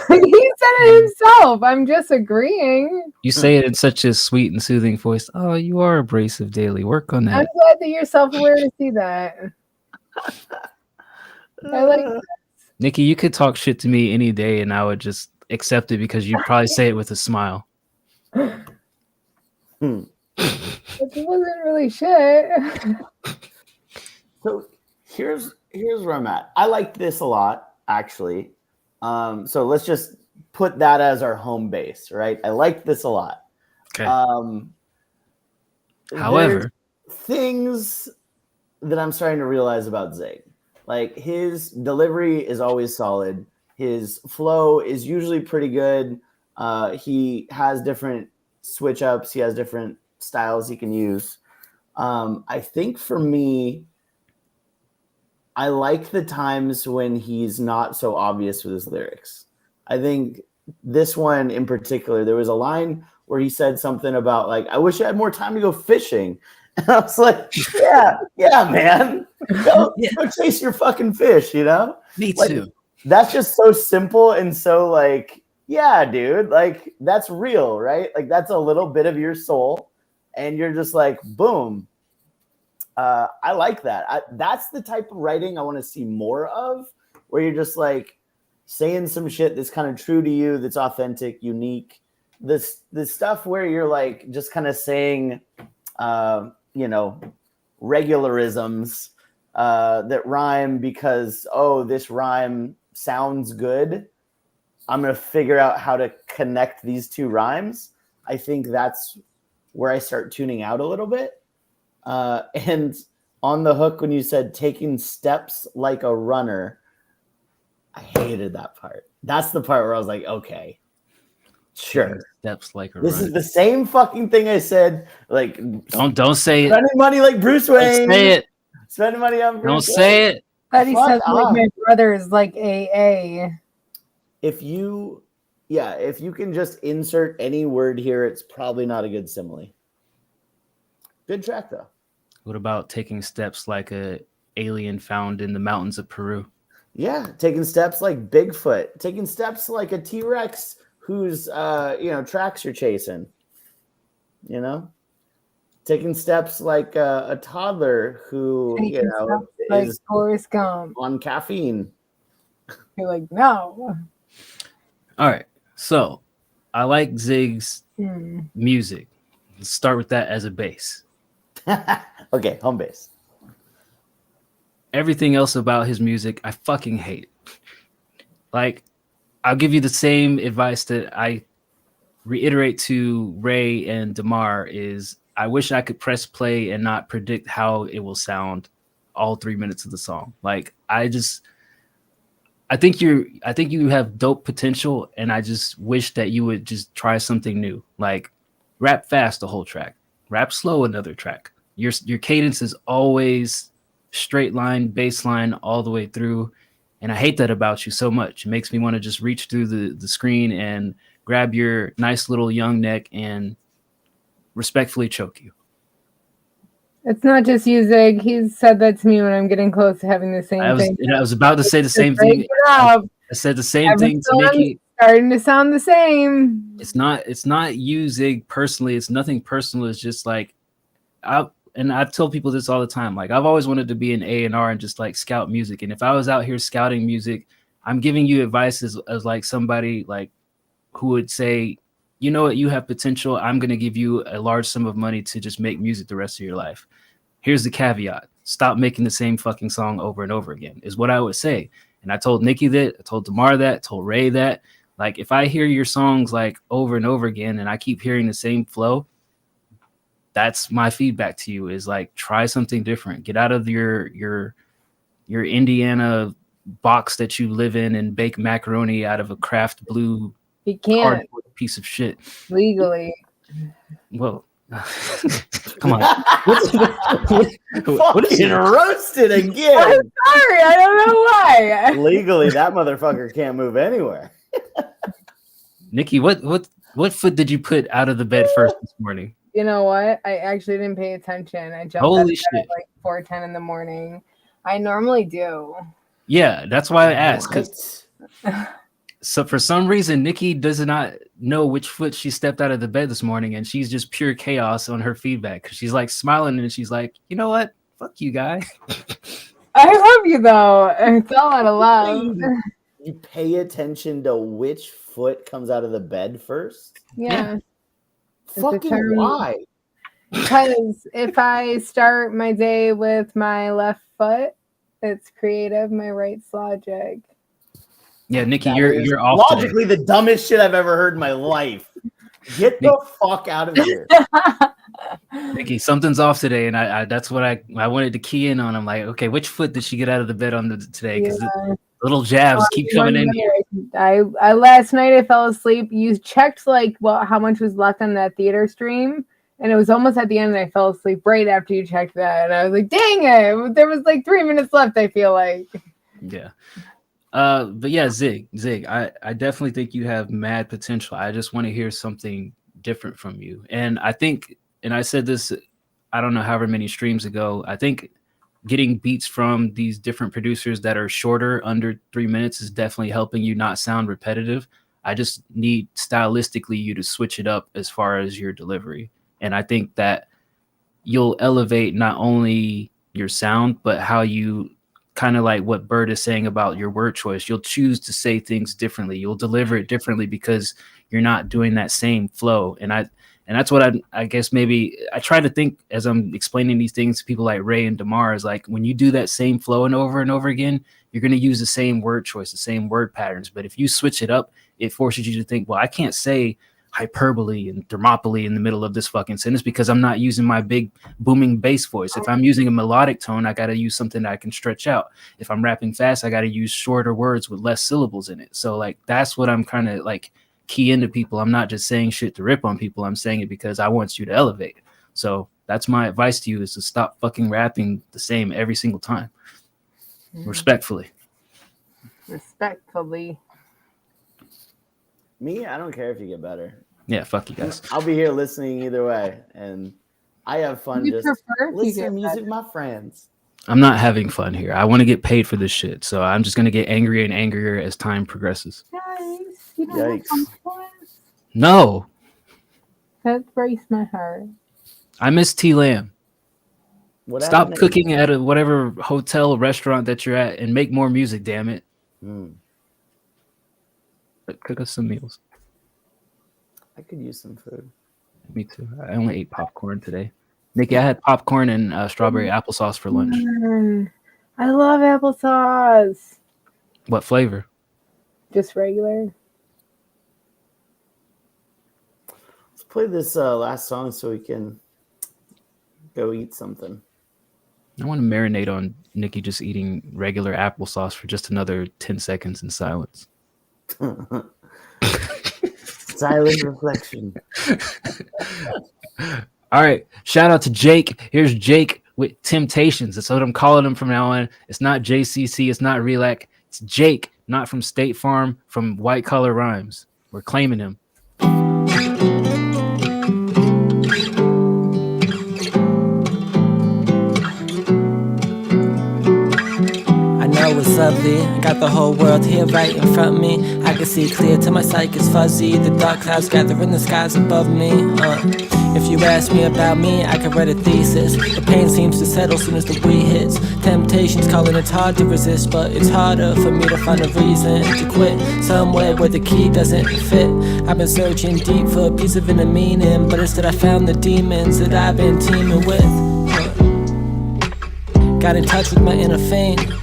He said it himself. I'm just agreeing. You say it in such a sweet and soothing voice. Oh, you are abrasive, Daily. Work on that. I'm glad that you're self-aware to see that. I like that. Nikki, you could talk shit to me any day and I would just accept it because you'd probably say it with a smile. It wasn't really shit. So here's where I'm at. I like this a lot, actually. So let's just put that as our home base, right? I like this a lot. Okay. However, things that I'm starting to realize about Zig. Like his delivery is always solid. His flow is usually pretty good. He has different switch ups. He has different styles he can use. I think for me, I like the times when he's not so obvious with his lyrics. I think this one in particular, there was a line where he said something about like, I wish I had more time to go fishing. And I was like, yeah, man. Go chase your fucking fish, you know? Me like, too. That's just so simple and so like, yeah, dude, like that's real, right? Like that's a little bit of your soul. And you're just like, boom. I like that. That's the type of writing I want to see more of, where you're just like saying some shit that's kind of true to you, that's authentic, unique. This stuff where you're like just kind of saying, you know, regularisms that rhyme because, oh, this rhyme sounds good. I'm going to figure out how to connect these two rhymes. I think that's where I start tuning out a little bit. And on the hook, when you said taking steps like a runner, I hated that part. That's the part where I was like, okay, sure. Steps like a This runner. is the same fucking thing I said. Like, don't say it. Spending money like Bruce Wayne. Don't say it. Spending money on Bruce Don't Wayne. say it. But he Fuck says like off. my brother is like AA. If you can just insert any word here, it's probably not a good simile. Good track though. What about taking steps like a alien found in the mountains of Peru? Yeah, taking steps like Bigfoot, taking steps like a T-Rex whose tracks you're chasing. You know, taking steps like a toddler who Taking steps like is Forrest Gump. on caffeine. You're like, no. All right, so I like Zig's music. Let's start with that as a base. Okay, home base. Everything else about his music, I fucking hate. Like, I'll give you the same advice that I reiterate to Ray and DeMar is I wish I could press play and not predict how it will sound all 3 minutes of the song. Like, I think you have dope potential, and I just wish that you would just try something new. Like, rap fast the whole track, rap slow another track. Your cadence is always straight line, bass line all the way through, and I hate that about you so much. It makes me want to just reach through the screen and grab your nice little young neck and respectfully choke you. It's not just you, Zig. He's said that to me when I'm getting close to having the same thing. I was about to say the same thing. I said the same thing to Nikki. starting to sound the same. It's not you, Zig, personally. It's nothing personal. It's just like I tell people this all the time. Like I've always wanted to be an A&R and just like scout music. And if I was out here scouting music, I'm giving you advice as like somebody like who would say, you know what, you have potential. I'm going to give you a large sum of money to just make music the rest of your life. Here's the caveat. Stop making the same fucking song over and over again is what I would say. And I told Nikki that, I told Damar that, I told Ray that. Like if I hear your songs like over and over again and I keep hearing the same flow, that's my feedback to you is like try something different. Get out of your Indiana box that you live in and bake macaroni out of a Kraft blue You can't piece of shit legally. Well, come on. What is roasted again? I'm sorry, I don't know why. Legally, that motherfucker can't move anywhere. Nikki, what foot did you put out of the bed first this morning? You know what? I actually didn't pay attention. I jumped out of bed at like 4:10 in the morning. I normally do. Yeah, that's why I asked. 'Cause so for some reason, Nikki does not know which foot she stepped out of the bed this morning, and she's just pure chaos on her feedback because she's like smiling and she's like, you know what? Fuck you, guy. I love you though. It's all out of love. You pay attention to which foot comes out of the bed first? Yeah. Fucking why? Because if I start my day with my left foot, it's creative. My right's logic. Yeah, Nikki, you're off logically today. The dumbest shit I've ever heard in my life. Get the fuck out of here. Nikki, something's off today, and I that's what I wanted to key in on. I'm like, okay, which foot did she get out of the bed on today? Because the little jabs keep coming in here. I last night I fell asleep. You checked like how much was left on that theater stream, and it was almost at the end. And I fell asleep right after you checked that, and I was like, dang it! There was like 3 minutes left. I feel like. Yeah. But yeah, Zig, I definitely think you have mad potential. I just want to hear something different from you. And I think, and I said this, I don't know, however many streams ago, I think getting beats from these different producers that are shorter, under 3 minutes, is definitely helping you not sound repetitive. I just need stylistically you to switch it up as far as your delivery. And I think that you'll elevate not only your sound, but how you kind of like what Bird is saying about your word choice. You'll choose to say things differently. You'll deliver it differently because you're not doing that same flow. And that's what I guess maybe I try to think as I'm explaining these things to people like Ray and Damar is like, when you do that same flow and over again, you're going to use the same word choice, the same word patterns. But if you switch it up, it forces you to think, well, I can't say hyperbole and thermopylae in the middle of this fucking sentence because I'm not using my big booming bass voice. If I'm using a melodic tone, I got to use something that I can stretch out. If I'm rapping fast, I got to use shorter words with less syllables in it. So like, that's what I'm kind of like key into people. I'm not just saying shit to rip on people. I'm saying it because I want you to elevate. So that's my advice to you, is to stop fucking rapping the same every single time. Respectfully. Me, I don't care if you get better. Yeah, fuck you guys. I'll be here listening either way, and I have fun just listening to music with my friends. I'm not having fun here. I want to get paid for this shit, so I'm just gonna get angrier and angrier as time progresses. Guys, you know what? No, That breaks my heart. I miss T Lamb. Stop happened? cooking at whatever hotel restaurant that you're at and make more music. Damn it! Cook us some meals. I could use some food. Me too. I only ate popcorn today. Nikki, I had popcorn and strawberry applesauce for lunch. I love applesauce. What flavor? Just regular. Let's play this last song so we can go eat something. I want to marinate on Nikki just eating regular applesauce for just another 10 seconds in silence. Silent reflection. All right. Shout out to Jake. Here's Jake with Temptations. That's what I'm calling him from now on. It's not JCC. It's not Relax. It's Jake, not from State Farm, from White Collar Rhymes. We're claiming him. I know it's lovely. I got the whole world here right in front of me. I I can see clear till my sight is fuzzy. The dark clouds gather in the skies above me. If you ask me about me, I could write a thesis. The pain seems to settle soon as the weed hits. Temptation's calling, it's hard to resist, but it's harder for me to find a reason to quit. Somewhere where the key doesn't fit. I've been searching deep for a piece of inner meaning, but instead I found the demons that I've been teaming with. Got in touch with my inner fiend.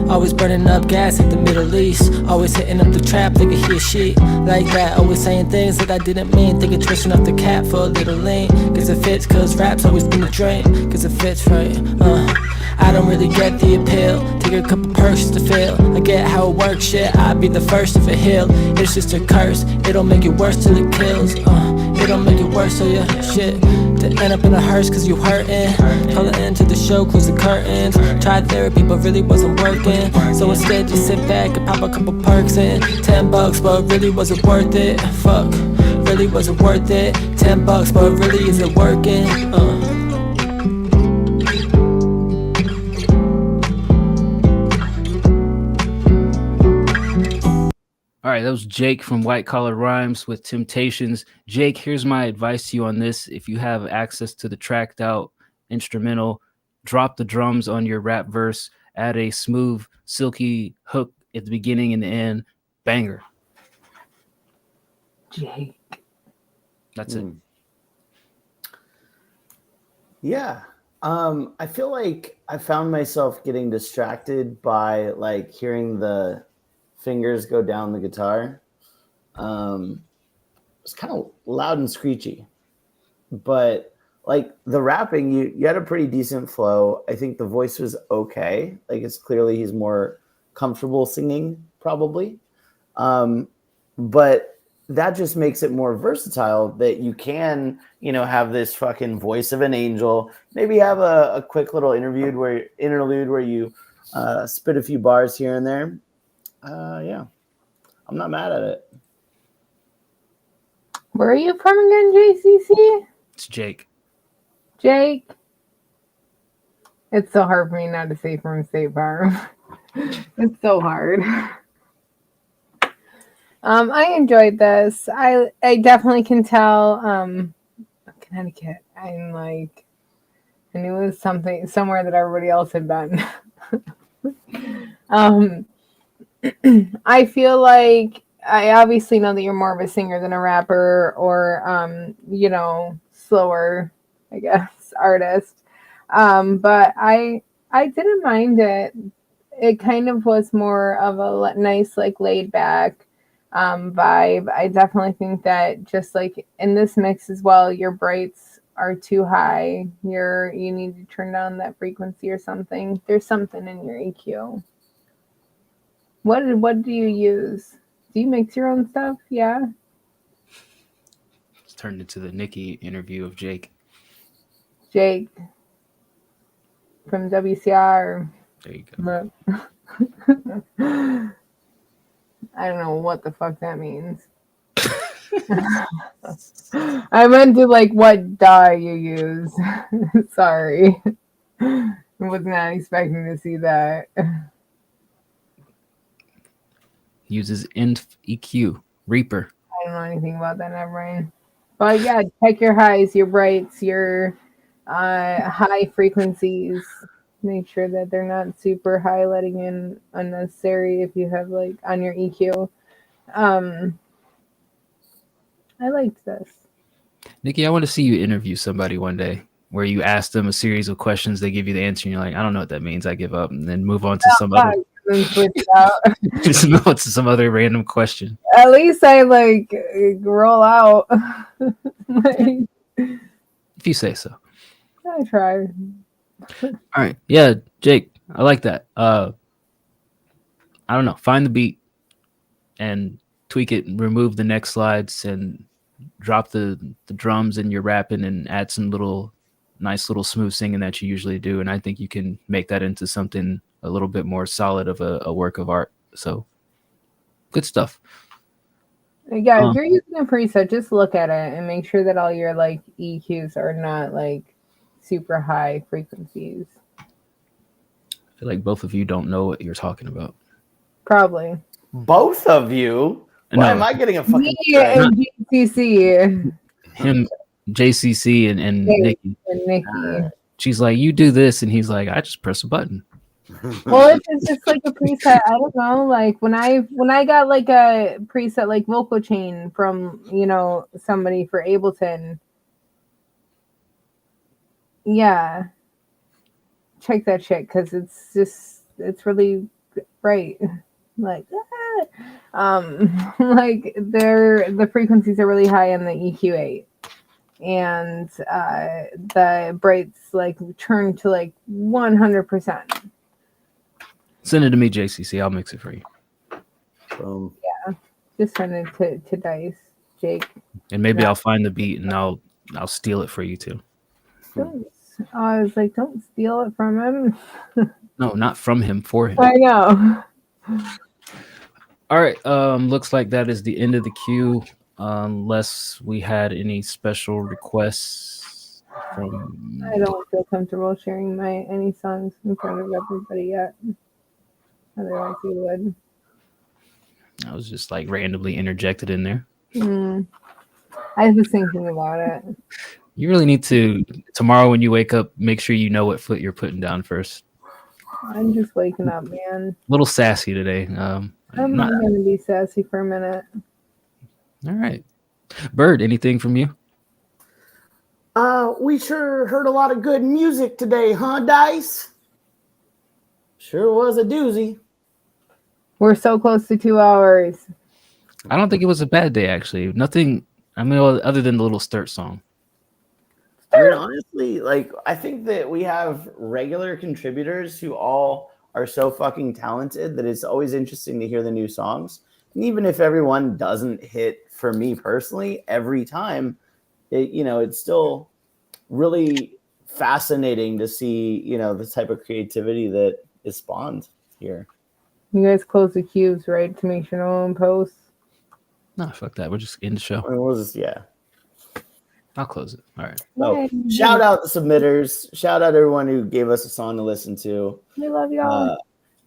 Always burning up gas at the Middle East. Always hitting up the trap, thinking he or she like that. Always saying things that I didn't mean. Thinking twisting off the cap for a little lean. Cause it fits, cause rap's always been the drain. Cause it fits right, I don't really get the appeal. Take a couple perks just to feel. I get how it works, shit, I'd be the first if it heal. It's just a curse, it'll make it worse till it kills. It'll make it worse, so yeah, shit. To end up in a hearse cause you hurting. Call it into the show, close the curtains. Tried therapy but really wasn't working. So instead just sit back and pop a couple perks in. $10 but really wasn't worth it. Fuck, really wasn't worth it. $10 but really isn't working. All right, that was Jake from White Collar Rhymes with Temptations. Jake, here's my advice to you on this. If you have access to the tracked out instrumental, drop the drums on your rap verse, add a smooth, silky hook at the beginning and the end. Banger. Jake. That's it. Yeah. I feel like I found myself getting distracted by like hearing the fingers go down the guitar. It's kind of loud and screechy, but like the rapping, you had a pretty decent flow. I think the voice was okay. Like it's clearly he's more comfortable singing probably. But that just makes it more versatile that you can, have this fucking voice of an angel, maybe have a quick little interlude where you spit a few bars here and there. Yeah, I'm not mad at it. Where are you from again, JCC? It's Jake. Jake. It's so hard for me not to say from State Farm. It's so hard. I enjoyed this. I definitely can tell. Connecticut. I'm like, I knew it was somewhere that everybody else had been. I feel like I obviously know that you're more of a singer than a rapper or, slower, I guess, artist. But I didn't mind it. It kind of was more of a nice, like laid back vibe. I definitely think that just like in this mix as well, your brights are too high. You need to turn down that frequency or something. There's something in your EQ. What do you use? Do you mix your own stuff? Yeah. It's turned into the Nicki interview of Jake. Jake from WCR. There you go. I don't know what the fuck that means. I meant to like what dye you use. Sorry. I was not expecting to see that. Uses Inf EQ Reaper. I don't know anything about that, Everine. But yeah, check your highs, your brights, your high frequencies. Make sure that they're not super high, letting in unnecessary if you have like on your EQ. I liked this. Nicki, I want to see you interview somebody one day where you ask them a series of questions, they give you the answer, and you're like, I don't know what that means, I give up, and then move on to some other. Just move on to some other random question. At least I like roll out. If you say so. I try. All right. Yeah, Jake, I like that. I don't know. Find the beat and tweak it and remove the neck slides and drop the drums and you're rapping and add some nice little smooth singing that you usually do. And I think you can make that into something a little bit more solid of a work of art. So good stuff. Yeah, if you're using a preset, just look at it and make sure that all your like EQs are not like super high frequencies. I feel like both of you don't know what you're talking about. Probably. Both of you? Why No, am I getting a fucking Me and JCC. him, JCC, and Jake Nikki. and Nikki. She's like, you do this, and he's like, I just press a button. Well, if it's just like a preset, I don't know. Like when I got like a preset like vocal chain from somebody for Ableton. Yeah, check that shit because it's really bright. Like like the frequencies are really high in the EQ8, and the brights like turn to like 100%. Send it to me, JCC. I'll mix it for you. Yeah, just send it to Dice, Jake. And maybe I'll find the beat and I'll steal it for you too. I was like, don't steal it from him. No, not from him, for him. I know. All right. Looks like that is the end of the queue. Unless we had any special requests from. I don't feel comfortable sharing any songs in front of everybody yet. Otherwise, we would. I was just like randomly interjected in there. I was thinking about it. You really need to tomorrow when you wake up, make sure you know what foot you're putting down first. I'm just waking up, man. A little sassy today. I'm not gonna be sassy for a minute. All right, Bird. Anything from you? We sure heard a lot of good music today, huh, Dice? Sure was a doozy. We're so close to 2 hours. I don't think it was a bad day, actually. Nothing. I mean, other than the little Sturt song. I mean, honestly, like, I think that we have regular contributors who all are so fucking talented that it's always interesting to hear the new songs. And even if everyone doesn't hit for me personally every time, it's still really fascinating to see, the type of creativity that is spawned here. You guys close the queues, right, to make sure no one posts? No, fuck that. We're just in the show. Yeah. I'll close it. All right. Oh, shout out the submitters. Shout out everyone who gave us a song to listen to. We love y'all.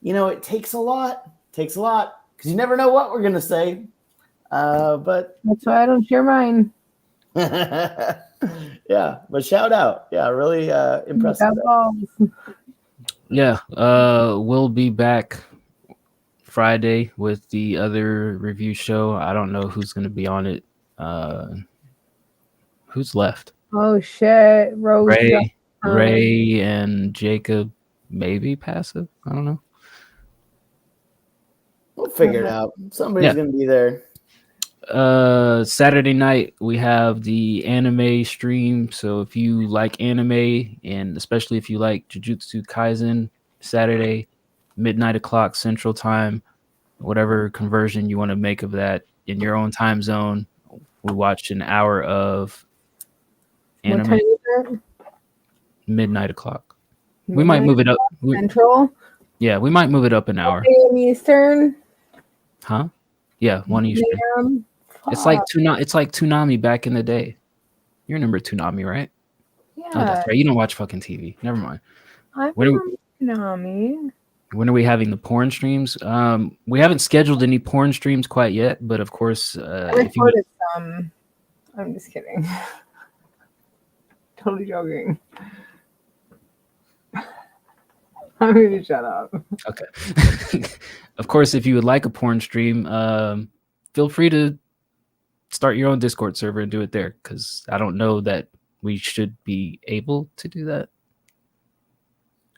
It takes a lot. Because you never know what we're gonna say. But that's why I don't share mine. Yeah, but shout out. Yeah, really impressive. Yeah, we'll be back Friday with the other review show. I don't know who's going to be on it. Who's left? Oh shit, Ray and Jacob, maybe Passive. I don't know. We'll figure it out. Somebody's going to be there. Saturday night we have the anime stream. So if you like anime, and especially if you like Jujutsu Kaisen, Saturday, midnight o'clock Central Time, whatever conversion you want to make of that in your own time zone, we watch an hour of anime. What time is it? Midnight o'clock. We might move it up. Central? Yeah, we might move it up an hour. Eastern? Huh? Yeah, 1 Eastern. It's like Toonami back in the day. You remember Toonami, right? Yeah. Oh, that's right. You don't watch fucking TV. Never mind. I remember Toonami. When are we having the porn streams? We haven't scheduled any porn streams quite yet, but of course, I recorded some. I'm just kidding. Totally joking. I'm gonna shut up. Okay. Of course, if you would like a porn stream, feel free to start your own Discord server and do it there, because I don't know that we should be able to do that.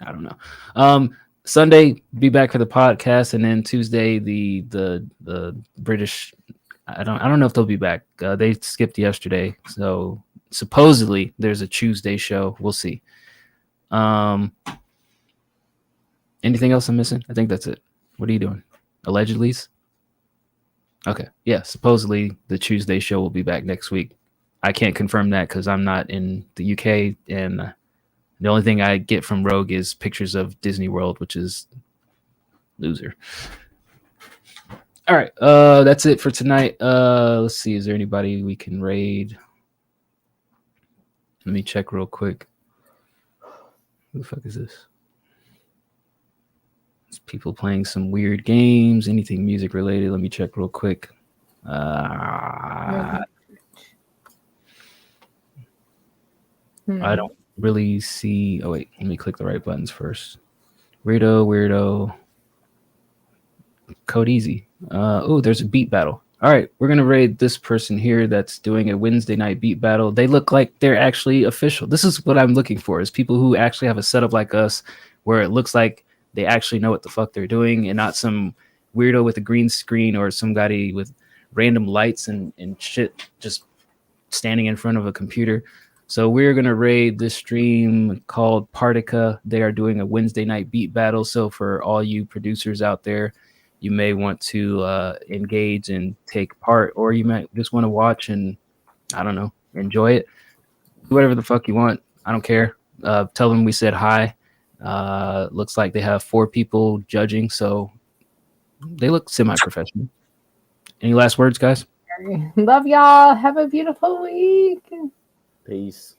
I don't know. Sunday, be back for the podcast, and then Tuesday, the British. I don't know if they'll be back. They skipped yesterday, so supposedly there's a Tuesday show. We'll see. Anything else I'm missing? I think that's it. What are you doing? Allegedly? Okay. Yeah. Supposedly the Tuesday show will be back next week. I can't confirm that because I'm not in the UK, and the only thing I get from Rogue is pictures of Disney World, which is loser. All right. That's it for tonight. Let's see. Is there anybody we can raid? Let me check real quick. Who the fuck is this? It's people playing some weird games, anything music related. Let me check real quick. I don't really see. Oh wait, let me click the right buttons first. Weirdo. Code Easy. Oh, there's a beat battle. All right, we're gonna raid this person here that's doing a Wednesday night beat battle. They look like they're actually official. This is what I'm looking for: is people who actually have a setup like us, where it looks like they actually know what the fuck they're doing, and not some weirdo with a green screen or somebody with random lights and shit just standing in front of a computer. So we're gonna raid this stream called Partica. They are doing a Wednesday night beat battle. So for all you producers out there, you may want to engage and take part, or you might just want to watch and, I don't know, enjoy it. Do whatever the fuck you want. I don't care. Tell them we said hi. Looks like they have 4 people judging, so they look semi-professional. Any last words, guys? Love y'all. Have a beautiful week. Peace.